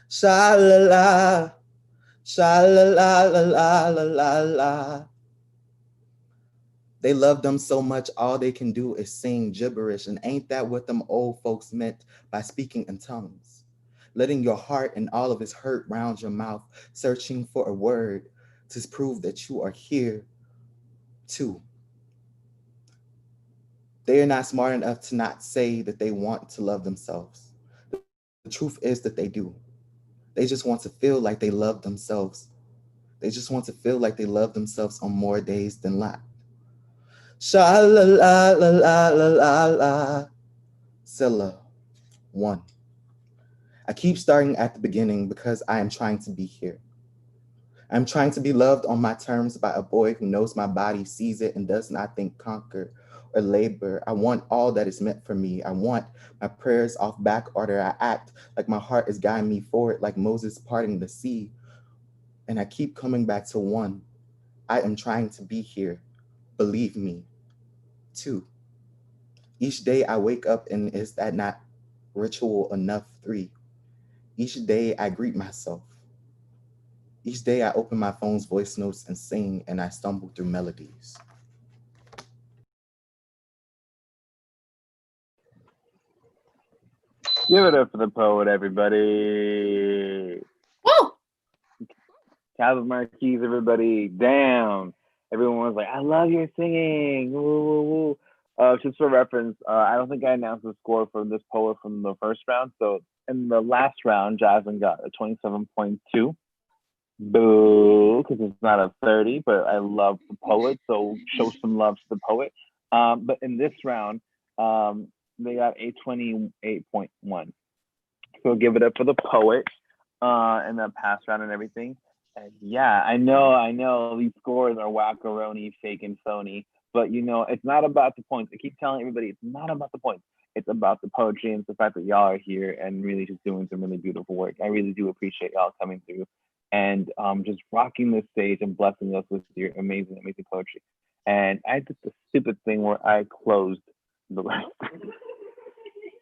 sha-la-la, sha-la-la-la-la-la-la. They love them so much, all they can do is sing gibberish. And ain't that what them old folks meant by speaking in tongues? Letting your heart and all of its hurt round your mouth, searching for a word to prove that you are here too. They are not smart enough to not say that they want to love themselves. The truth is that they do. They just want to feel like they love themselves. They just want to feel like they love themselves on more days than not. Sha-la-la-la-la-la-la. Silla. One. I keep starting at the beginning because I am trying to be here. I'm trying to be loved on my terms by a boy who knows my body, sees it, and does not think conquer or labor. I want all that is meant for me. I want my prayers off back order. I act like my heart is guiding me forward, like Moses parting the sea. And I keep coming back to one. I am trying to be here. Believe me. Two. Each day I wake up, and is that not ritual enough? Three. Each day I greet myself. Each day I open my phone's voice notes and sing, and I stumble through melodies. Give it up for the poet, everybody. Woo! Calvin Marquise, everybody. Damn. Everyone was like, I love your singing. Woo, woo, woo. Just for reference, I don't think I announced the score for this poet from the first round. So in the last round, Jasmine got a 27.2. Boo, because it's not a 30, but I love the poet, so show some love to the poet. But in this round, they got a 28.1. So give it up for the poet in the past round and everything. And yeah, I know these scores are wackaroni, fake and phony, but you know, it's not about the points. I keep telling everybody it's not about the points. It's about the poetry and the fact that y'all are here and really just doing some really beautiful work. I really do appreciate y'all coming through and just rocking this stage and blessing us with your amazing, amazing poetry. And I did the stupid thing where I closed the rest.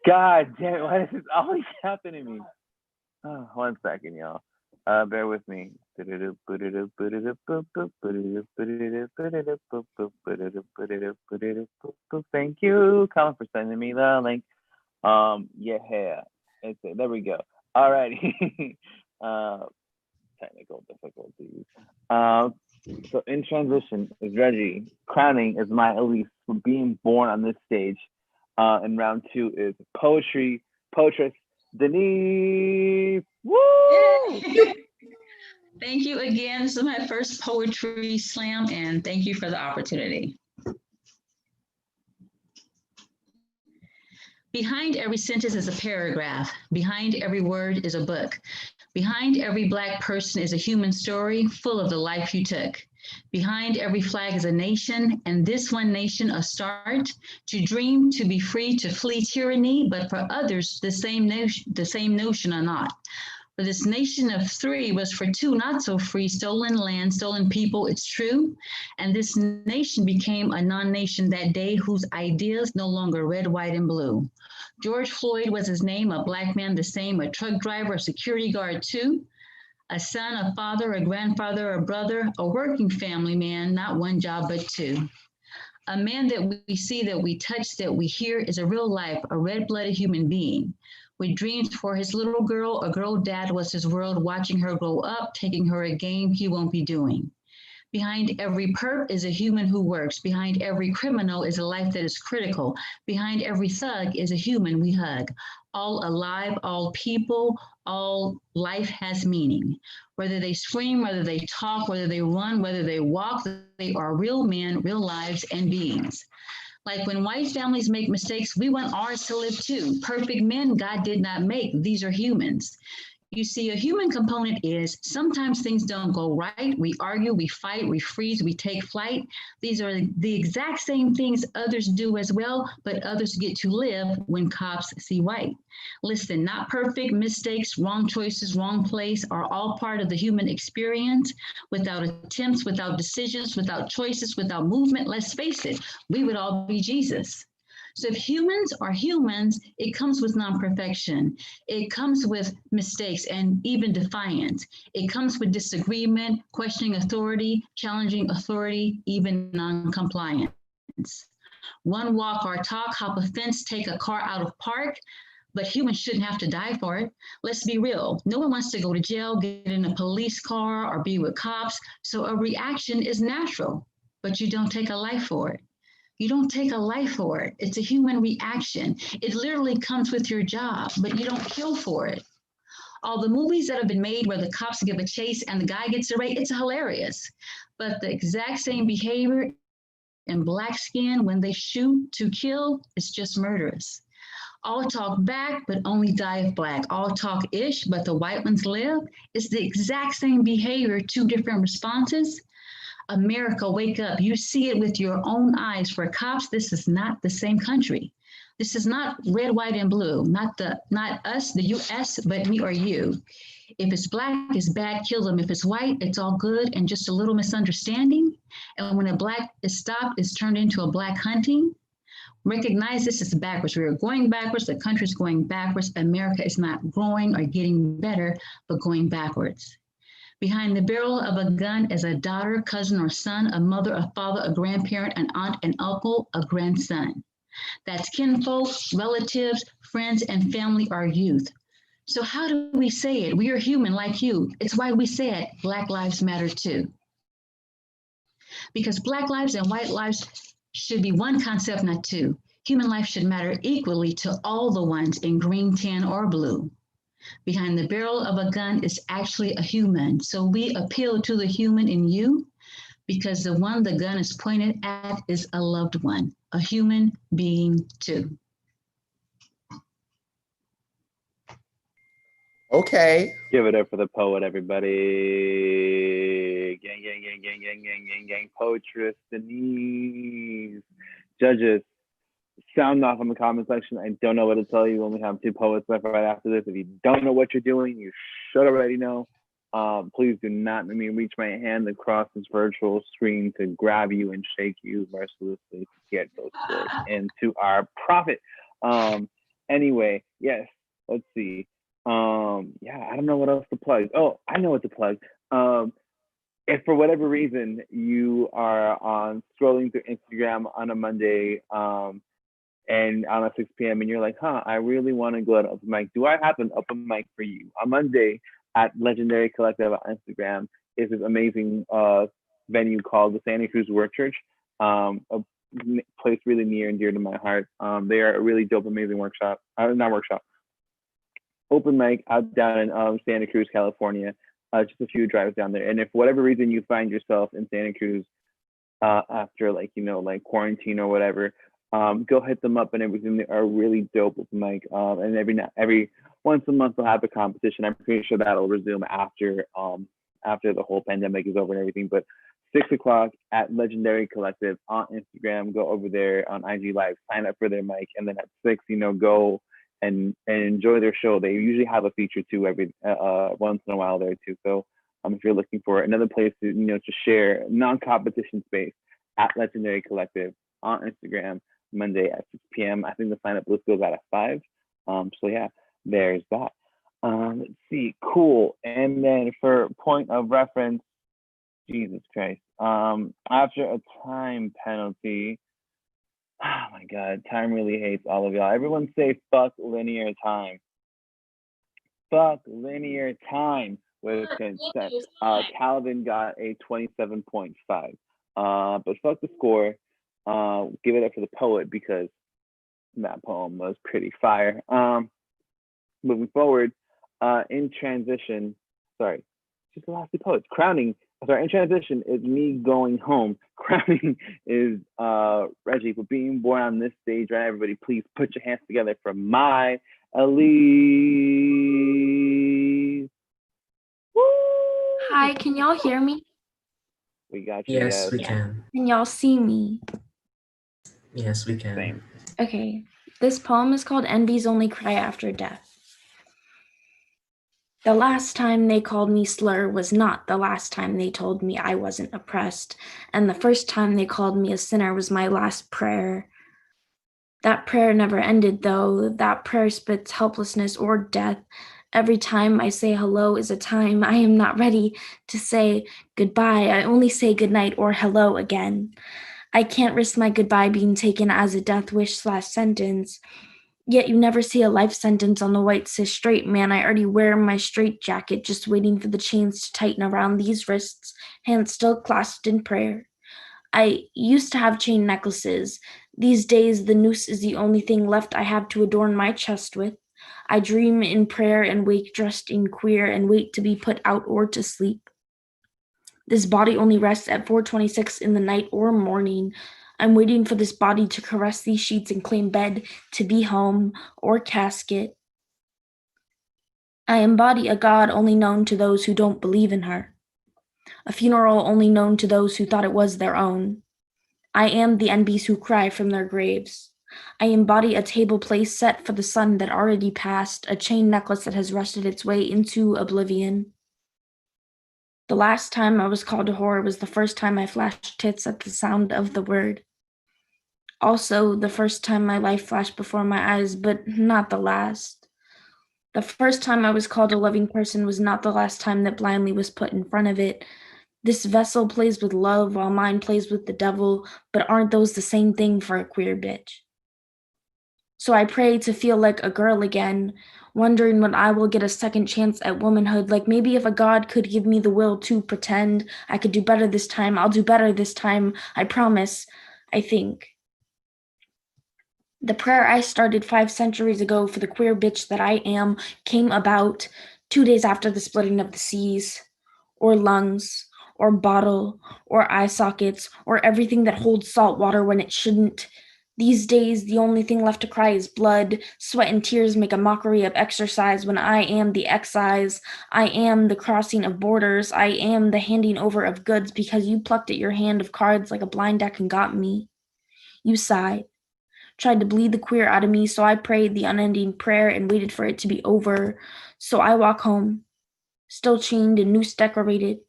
God damn it, why does this always happen to me? Oh, 1 second, y'all. Bear with me. Thank you, Colin, for sending me the link. Yeah, there we go. All righty. Technical difficulties. So in transition is Reggie. Crowning is my Elise for being born on this stage. And round 2 is poetress Denise. Woo! Thank you again. This is my first poetry slam, and thank you for the opportunity. Behind every sentence is a paragraph. Behind every word is a book. Behind every Black person is a human story full of the life you took. Behind every flag is a nation, and this one nation a start to dream, to be free, to flee tyranny, but for others, the same notion or not. For this nation of 3 was for 2 not so free, stolen land, stolen people, it's true. And this nation became a non-nation that day whose ideas no longer red, white, and blue. George Floyd was his name, a Black man the same, a truck driver, a security guard too. A son, a father, a grandfather, a brother, a working family man, not 1 job, but 2. A man that we see, that we touch, that we hear is a real life, a red-blooded human being. With dreams for his little girl, a girl dad was his world, watching her grow up, taking her a game he won't be doing. Behind every perp is a human who works. Behind every criminal is a life that is critical. Behind every thug is a human we hug. All alive, all people, all life has meaning. Whether they scream, whether they talk, whether they run, whether they walk, they are real men, real lives and beings. Like when white families make mistakes, we want ours to live too. Perfect men God did not make. These are humans. You see, a human component is sometimes things don't go right. We argue, we fight, we freeze, we take flight. These are the exact same things others do as well, but others get to live when cops see white. Listen, not perfect, mistakes, wrong choices, wrong place are all part of the human experience. Without attempts, without decisions, without choices, without movement, let's face it, we would all be Jesus. So if humans are humans, it comes with non-perfection. It comes with mistakes and even defiance. It comes with disagreement, questioning authority, challenging authority, even non-compliance. One walk or talk, hop a fence, take a car out of park, but humans shouldn't have to die for it. Let's be real. No one wants to go to jail, get in a police car, or be with cops. So a reaction is natural, but you don't take a life for it. You don't take a life for it. It's a human reaction. It literally comes with your job, but you don't kill for it. All the movies that have been made where the cops give a chase and the guy gets arrested, it's hilarious. But the exact same behavior in Black skin when they shoot to kill is just murderous. All talk back, but only die if Black. All talk ish, but the white ones live. It's the exact same behavior, 2 different responses. America, wake up. You see it with your own eyes. For cops, this is not the same country. This is not red, white, and blue. Not us, the US, but me or you. If it's Black, it's bad, kill them. If it's white, it's all good and just a little misunderstanding. And when a Black is stopped, it's turned into a Black hunting. Recognize this is backwards. We are going backwards. The country's going backwards. America is not growing or getting better, but going backwards. Behind the barrel of a gun is a daughter, cousin, or son, a mother, a father, a grandparent, an aunt, an uncle, a grandson. That's kinfolk, relatives, friends, and family are youth. So how do we say it? We are human like you. It's why we said Black lives matter too. Because Black lives and white lives should be one concept, not 2. Human life should matter equally to all the ones in green, tan, or blue. Behind the barrel of a gun is actually a human. So we appeal to the human in you because the one the gun is pointed at is a loved one, a human being too. Okay. Give it up for the poet, everybody. Gang, gang, gang, gang, gang, gang, gang, gang. Poetress Denise. Judges, sound off in the comment section. I don't know what to tell you. We only have 2 poets left right after this. If you don't know what you're doing, you should already know. Please do not let me reach my hand across this virtual screen to grab you and shake you mercilessly to get those words into our profit. Anyway, yes, let's see. Yeah, I don't know what else to plug. Oh, I know what to plug. If for whatever reason you are on scrolling through Instagram on a Monday and on a 6 p.m. and you're like, I really want to go to open mic. Do I have an open mic for you? On Monday at Legendary Collective on Instagram is this amazing venue called the Santa Cruz Word Church, a place really near and dear to my heart. They are a really dope, amazing open mic out down in Santa Cruz, California. Just a few drives down there. And if for whatever reason you find yourself in Santa Cruz after like quarantine or whatever, go hit them up and everything. They are really dope open mic. And every once a month they'll have a competition. I'm pretty sure that'll resume after the whole pandemic is over and everything. But 6 o'clock at Legendary Collective on Instagram, go over there on IG Live, sign up for their mic, and then at 6, go and enjoy their show. They usually have a feature too every once in a while there too. So if you're looking for another place to to share non-competition space, at Legendary Collective on Instagram, Monday at 6 p.m. I think the sign up list goes out at 5. So yeah, there's that. Let's see, cool. And then for point of reference, Jesus Christ. After a time penalty, oh my God, time really hates all of y'all. Everyone say fuck linear time. Fuck linear time with consent. Calvin got a 27.5. But fuck the score. Give it up for the poet because that poem was pretty fire. Moving forward, in transition, sorry, just the last two poets. Crowning, sorry, in transition is me going home. Crowning is Reggie for being born on this stage, right? Everybody, please put your hands together for my Elise. Woo! Hi, can y'all hear me? We got you. Yes, we can. Can y'all see me? Yes, we can. Same. Okay, this poem is called Envy's Only Cry After Death. The last time they called me slur was not the last time they told me I wasn't oppressed, and the first time they called me a sinner was my last prayer. That prayer never ended, though. That prayer spits helplessness or death. Every time I say hello is a time I am not ready to say goodbye. I only say goodnight or hello again. I can't risk my goodbye being taken as a death wish/sentence. Yet you never see a life sentence on the white cis straight man. I already wear my straight jacket, just waiting for the chains to tighten around these wrists, hands still clasped in prayer. I used to have chain necklaces. These days, the noose is the only thing left I have to adorn my chest with. I dream in prayer and wake dressed in queer and wait to be put out or to sleep. This body only rests at 4:26 in the night or morning. I'm waiting for this body to caress these sheets and claim bed to be home or casket. I embody a God only known to those who don't believe in her. A funeral only known to those who thought it was their own. I am the NBs who cry from their graves. I embody a table place set for the sun that already passed, a chain necklace that has rusted its way into oblivion. The last time I was called a whore was the first time I flashed tits at the sound of the word. Also, the first time my life flashed before my eyes, but not the last. The first time I was called a loving person was not the last time that blindly was put in front of it. This vessel plays with love while mine plays with the devil, but aren't those the same thing for a queer bitch? So I pray to feel like a girl again, wondering when I will get a second chance at womanhood, like maybe if a God could give me the will to pretend I could do better this time, I'll do better this time, I promise, I think. The prayer I started 5 centuries ago for the queer bitch that I am came about 2 days after the splitting of the seas, or lungs, or bottle, or eye sockets, or everything that holds salt water when it shouldn't. These days, the only thing left to cry is blood. Sweat and tears make a mockery of exercise when I am the excise. I am the crossing of borders. I am the handing over of goods because you plucked at your hand of cards like a blind deck and got me. You sighed. Tried to bleed the queer out of me, so I prayed the unending prayer and waited for it to be over. So I walk home, still chained and noose decorated,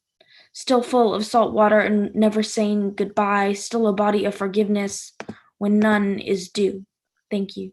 still full of salt water and never saying goodbye, still a body of forgiveness when none is due. Thank you.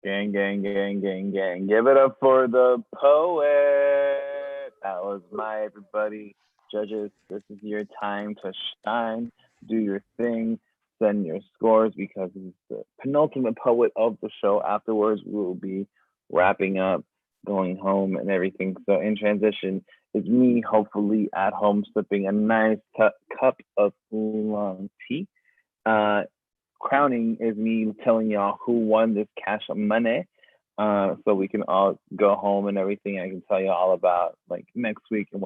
Gang, gang, gang, gang, gang. Give it up for the poet. That was my everybody. Judges, this is your time to shine. Do your thing. Send your scores because it's the penultimate poet of the show. Afterwards, we will be wrapping up, going home and everything. So in transition is me, hopefully at home, sipping a nice cup of oolong tea. Crowning is me telling y'all who won this cash money, so we can all go home and everything. I can tell you all about like next week and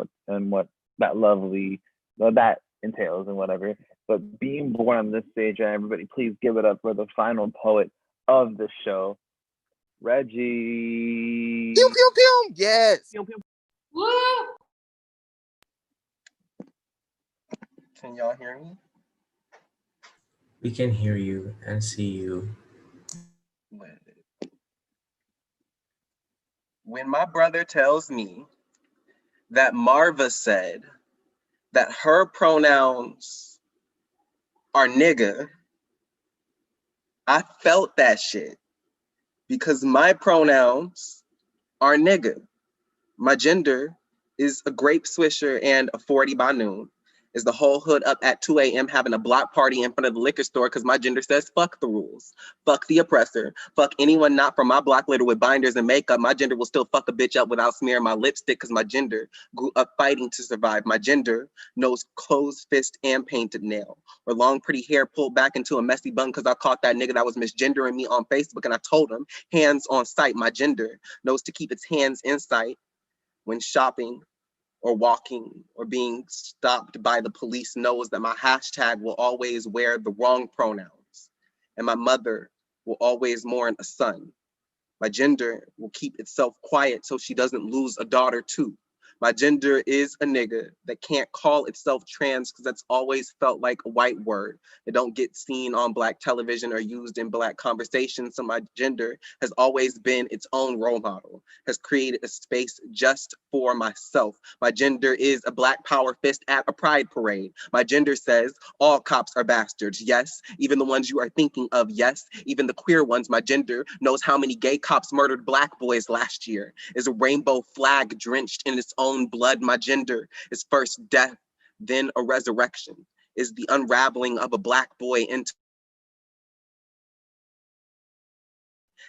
what that entails and whatever. But being born on this stage, everybody, please give it up for the final poet of the show, Reggie. Pew, pew, pew. Yes. Pew, pew. Woo! Can y'all hear me? We can hear you and see you. When my brother tells me that Marva said that her pronouns are nigga, I felt that shit because my pronouns are nigga. My gender is a grape swisher and a 40 by noon. Is the whole hood up at 2 a.m. having a block party in front of the liquor store because my gender says fuck the rules, fuck the oppressor, fuck anyone not from my block litter with binders and makeup. My gender will still fuck a bitch up without smearing my lipstick because my gender grew up fighting to survive. My gender knows closed fist and painted nail, or long pretty hair pulled back into a messy bun because I caught that nigga that was misgendering me on Facebook and I told him hands on sight. My gender knows to keep its hands in sight when shopping or walking or being stopped by the police, knows that my hashtag will always wear the wrong pronouns and my mother will always mourn a son. My gender will keep itself quiet so she doesn't lose a daughter too. My gender is a nigga that can't call itself trans because that's always felt like a white word. It don't get seen on Black television or used in Black conversations. So my gender has always been its own role model, has created a space just for myself. My gender is a Black power fist at a pride parade. My gender says all cops are bastards. Yes, even the ones you are thinking of. Yes, even the queer ones. My gender knows how many gay cops murdered Black boys last year. Is a rainbow flag drenched in its own blood. My gender is first death, then a resurrection. Is the unraveling of a Black boy into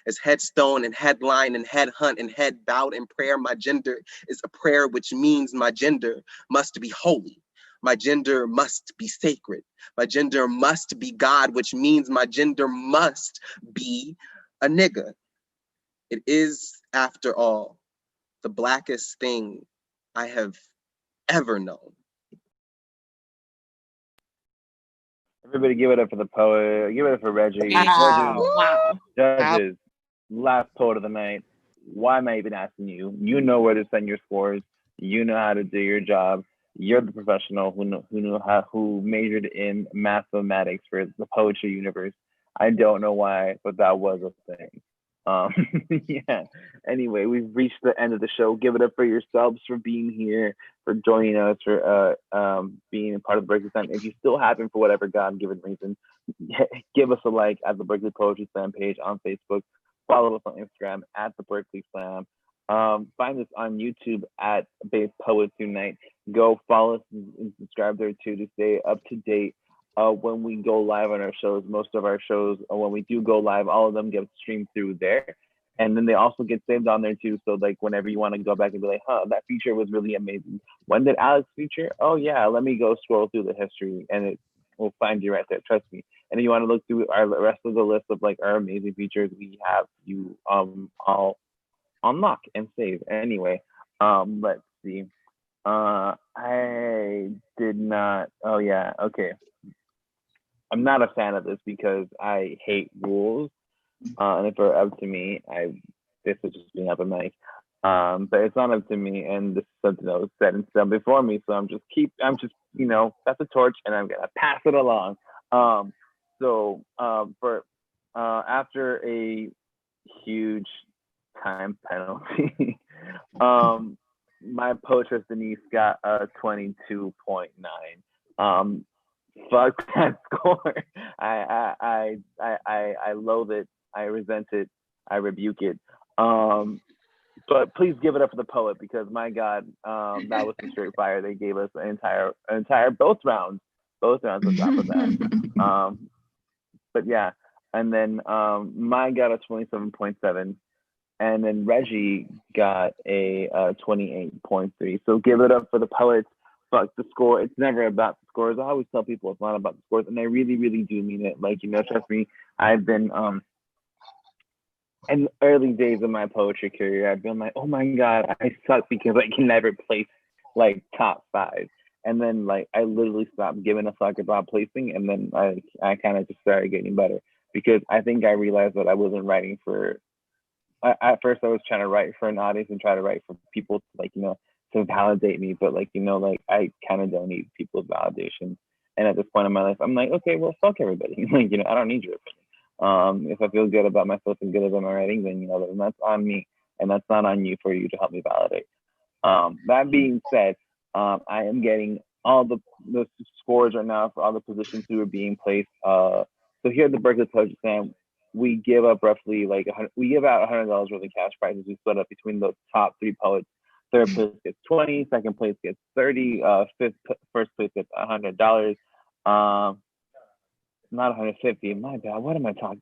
as headstone and headline and head hunt and head bowed in prayer. My gender is a prayer, which means my gender must be holy. My gender must be sacred. My gender must be God, which means my gender must be a nigga. It is, after all, the Blackest thing I have ever known. Everybody give it up for the poet. Give it up for Reggie. Wow. Judges, last poet of the night. Why am I even asking you? You know where to send your scores. You know how to do your job. You're the professional who majored in mathematics for the poetry universe. I don't know why, but that was a thing. Yeah. Anyway, we've reached the end of the show. Give it up for yourselves for being here, for joining us, for being a part of the Berkeley Slam. If you still haven't, for whatever God-given reason, give us a like at the Berkeley Poetry Slam page on Facebook. Follow us on Instagram at the Berkeley Slam. Find us on YouTube at Base Poets Unite. Go follow us and subscribe there too to stay up to date. When we go live on our shows, most of our shows, when we do go live, all of them get streamed through there. And then they also get saved on there too. So like whenever you want to go back and be like, that feature was really amazing. When did Alex feature? Oh yeah, let me go scroll through the history and it will find you right there. Trust me. And if you want to look through our rest of the list of like our amazing features, we have you all unlock and save. Anyway, let's see. I did not. Oh yeah. Okay. I'm not a fan of this because I hate rules. And if it were up to me, this would just be up a mic. But it's not up to me, and this is something that was set in stone before me. So I'm just that's a torch, and I'm gonna pass it along. After a huge time penalty. My poetess Denise got a 22.9. Fuck that score. I loathe it. I resent it. I rebuke it. But please give it up for the poet, because my God, that was some straight fire. They gave us an entire both rounds on top of that. But yeah, and then mine got a 27.7, and then Reggie got a 28.3. So give it up for the poets. Fuck the score. It's never about the scores. I always tell people it's not about the scores, and I really, really do mean it. Like, you know, trust me, I've been in the early days of my poetry career, I've been like, oh my God, I suck because I can never place like top 5. And then like I literally stopped giving a fuck about placing, and then I kind of just started getting better, because I think I realized that I wasn't writing for. At first, I was trying to write for an audience and try to write for people to, like, you know, to validate me, but like, you know, like I kind of don't need people's validation. And at this point in my life, I'm like, okay, well, fuck everybody. Like, you know, I don't need your opinion. If I feel good about myself and good about my writing, then, you know, then that's on me, and that's not on you for you to help me validate. That being said, I am getting all the scores right now for all the positions who are being placed. So here at the Berkeley Poetry Slam, we give up roughly like we give out $100 worth of cash prizes. We split up between the top 3 poets. Third place gets 20, second place gets 30, first place gets $100. Not 150. My bad. What am I talking?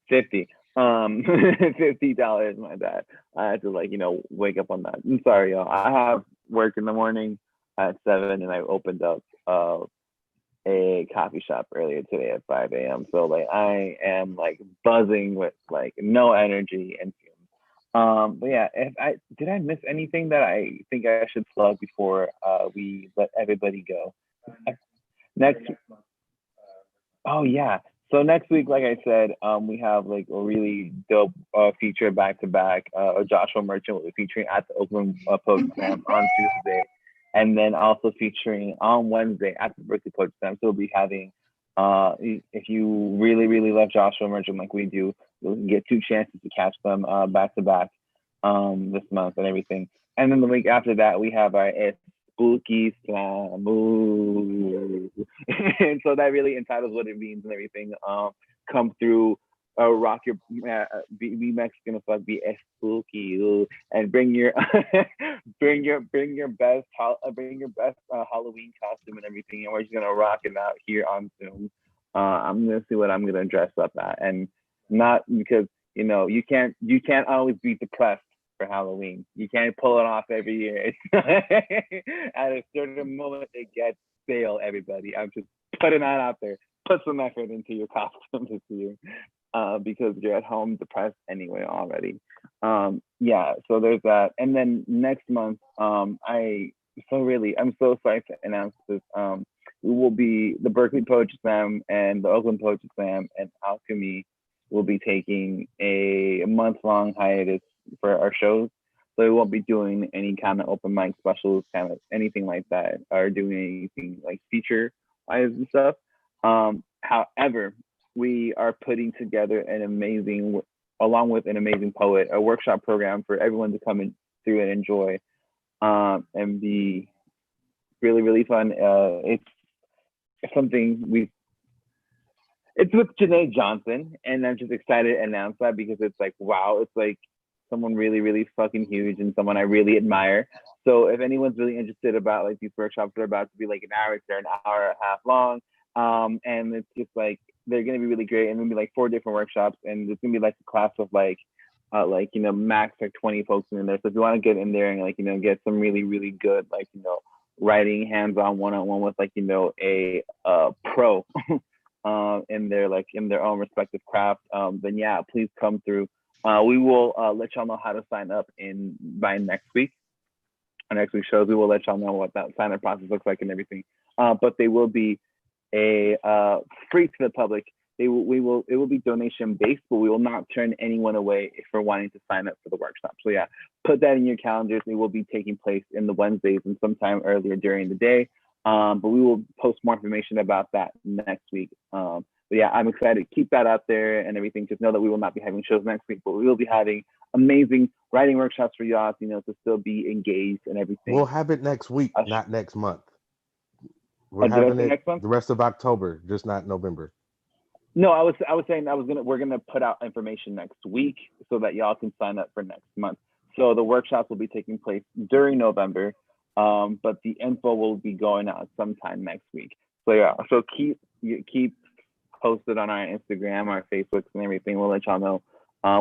50. $50. My bad. I had to, like, you know, wake up on that. I'm sorry, y'all. I have work in the morning at 7, and I opened up a coffee shop earlier today at 5 a.m. So like I am like buzzing with like no energy and fumes. But yeah, did I miss anything that I think I should plug before we let everybody go? Oh yeah. So next week, like I said, we have like a really dope feature back-to-back. Joshua Merchant will be featuring at the Oakland Poetry Slam on Tuesday, and then also featuring on Wednesday at the Berkeley Poetry Slam. So we'll be having, if you really, really love Joshua Merchant like we do, you'll get 2 chances to catch them back-to-back this month and everything. And then the week after that, we have our Spooky Slam. And so that really entitles what it means and everything. Come through, rock your, be Mexican as fuck, be spooky, and bring your bring your best Halloween costume and everything, and we're just gonna rock it out here on Zoom. I'm gonna see what I'm gonna dress up at, and not because, you know, you can't always be depressed for Halloween. You can't pull it off every year. At a certain moment, it gets stale. Everybody, I'm just putting that out there. Put some effort into your costume this year, because you're at home depressed anyway already. Yeah, so there's that. And then next month, I'm so excited to announce this. We will be the Berkeley Poetry Slam and the Oakland Poetry Slam and Alchemy will be taking a month-long hiatus for our shows. So we won't be doing any kind of open mic specials, kind of anything like that, or doing anything like feature-wise and stuff. However, we are putting together along with an amazing poet, a workshop program for everyone to come in through and enjoy, and be really, really fun. It's something it's with Janae Johnson, and I'm just excited to announce that because it's like, wow, it's like someone really, really fucking huge and someone I really admire. So if anyone's really interested about like these workshops, they're about to be like an hour and a half long. And it's just like, they're going to be really great. And it'll be like 4 different workshops, and it's going to be like a class of like, you know, max like 20 folks in there. So if you want to get in there and like, you know, get some really, really good, like, you know, writing hands-on one-on-one with like, you know, a pro in their own respective craft, then yeah, please come through. We will let y'all know how to sign up by next week. On next week's shows, we will let y'all know what that sign-up process looks like and everything. But they will be free to the public. It will be donation based, but we will not turn anyone away if we're wanting to sign up for the workshop. So yeah, put that in your calendars. It will be taking place in the Wednesdays and sometime earlier during the day. But we will post more information about that next week. But yeah, I'm excited. Keep that out there and everything. Just know that we will not be having shows next week, but we will be having amazing writing workshops for y'all, to still be engaged and everything. We'll have it next week, not next month. We're the rest having of it next month? the rest of October, just not November. No, I was saying we're gonna put out information next week so that y'all can sign up for next month. So the workshops will be taking place during November, but the info will be going out sometime next week. So yeah, so keep posted on our Instagram, our Facebooks, and everything. We'll let y'all know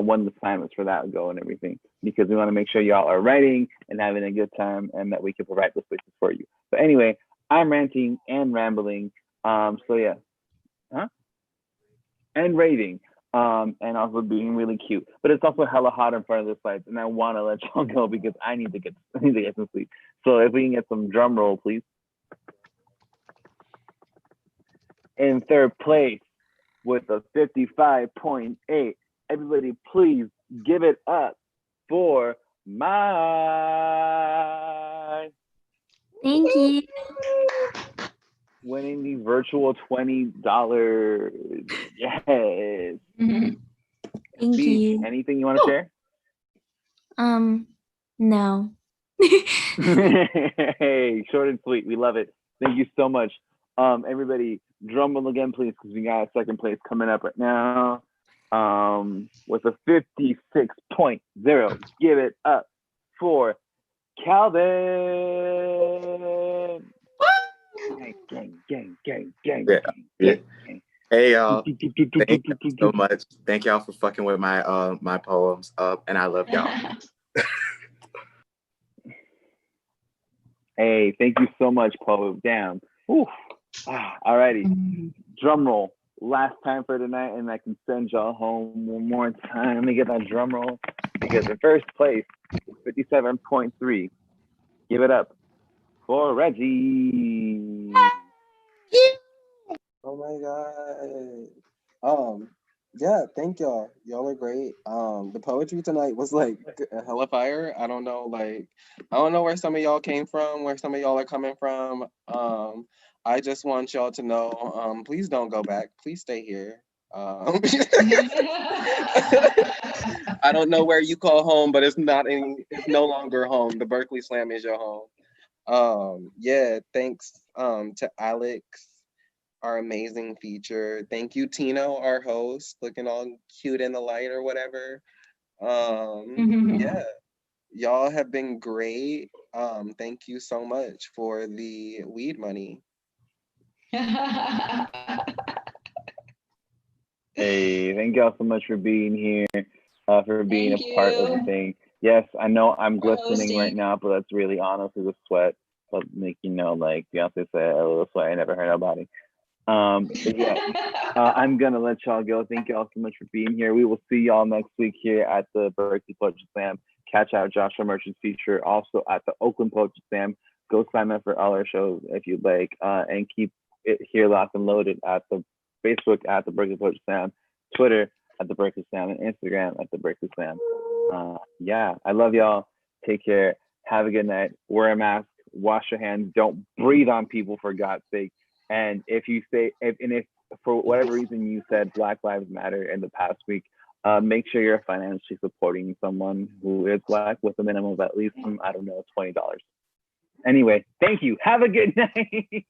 when the assignments for that go and everything, because we want to make sure y'all are writing and having a good time, and that we can provide those places for you. But anyway, I'm ranting and rambling. So yeah, and raving, and also being really cute. But it's also hella hot in front of this lights, and I want to let y'all go because I need to get some sleep. So if we can get some drum roll, please. In third place with a 55.8. Everybody, please give it up for my. Thank you. Winning the virtual $20. Yes. Thank you. Anything you want to share? No. Hey, short and sweet. We love it. Thank you so much. Everybody, drum roll again, please, because we got second place coming up right now. With a 56.0. Give it up for Calvin. Gang. Yeah. Hey y'all, thank you so much. Thank y'all for fucking with my my poems, and I love y'all. Hey, thank you so much, Poe. Damn. Ooh. Alrighty. Drum roll. Last time for tonight, and I can send y'all home one more time. Let me get that drum roll, because in first place is 57.3. Give it up for Reggie. Oh my God. Yeah, thank y'all. Y'all are great. The poetry tonight was like hella fire. I don't know where some of y'all came from, where some of y'all are coming from. I just want y'all to know, please don't go back. Please stay here. I don't know where you call home, but it's no longer home. The Berkeley Slam is your home. Yeah, thanks to Alex, our amazing feature. Thank you, Tino, our host, looking all cute in the light or whatever. Yeah, y'all have been great. Thank you so much for the weed money. Hey, thank y'all so much for being here, for being a part of the thing. Yes, I know I'm glistening right now, but that's really honestly the sweat. But like like Beyonce said, a little sweat, I never hurt nobody. But yeah, I'm gonna let y'all go. Thank y'all so much for being here. We will see y'all next week here at the Berkeley Poetry Slam. Catch out Joshua Merchant's feature also at the Oakland Poetry Slam. Go sign up for all our shows if you'd like, and keep it here locked and loaded at the Facebook at the Berkeley Poetry Slam, Twitter at the Berkeley Slam, and Instagram at the Berkeley Slam. Yeah, I love y'all. Take care. Have a good night. Wear a mask. Wash your hands. Don't breathe on people, for God's sake. And if for whatever reason you said Black Lives Matter in the past week, make sure you're financially supporting someone who is Black with a minimum of at least, $20. Anyway, thank you. Have a good night.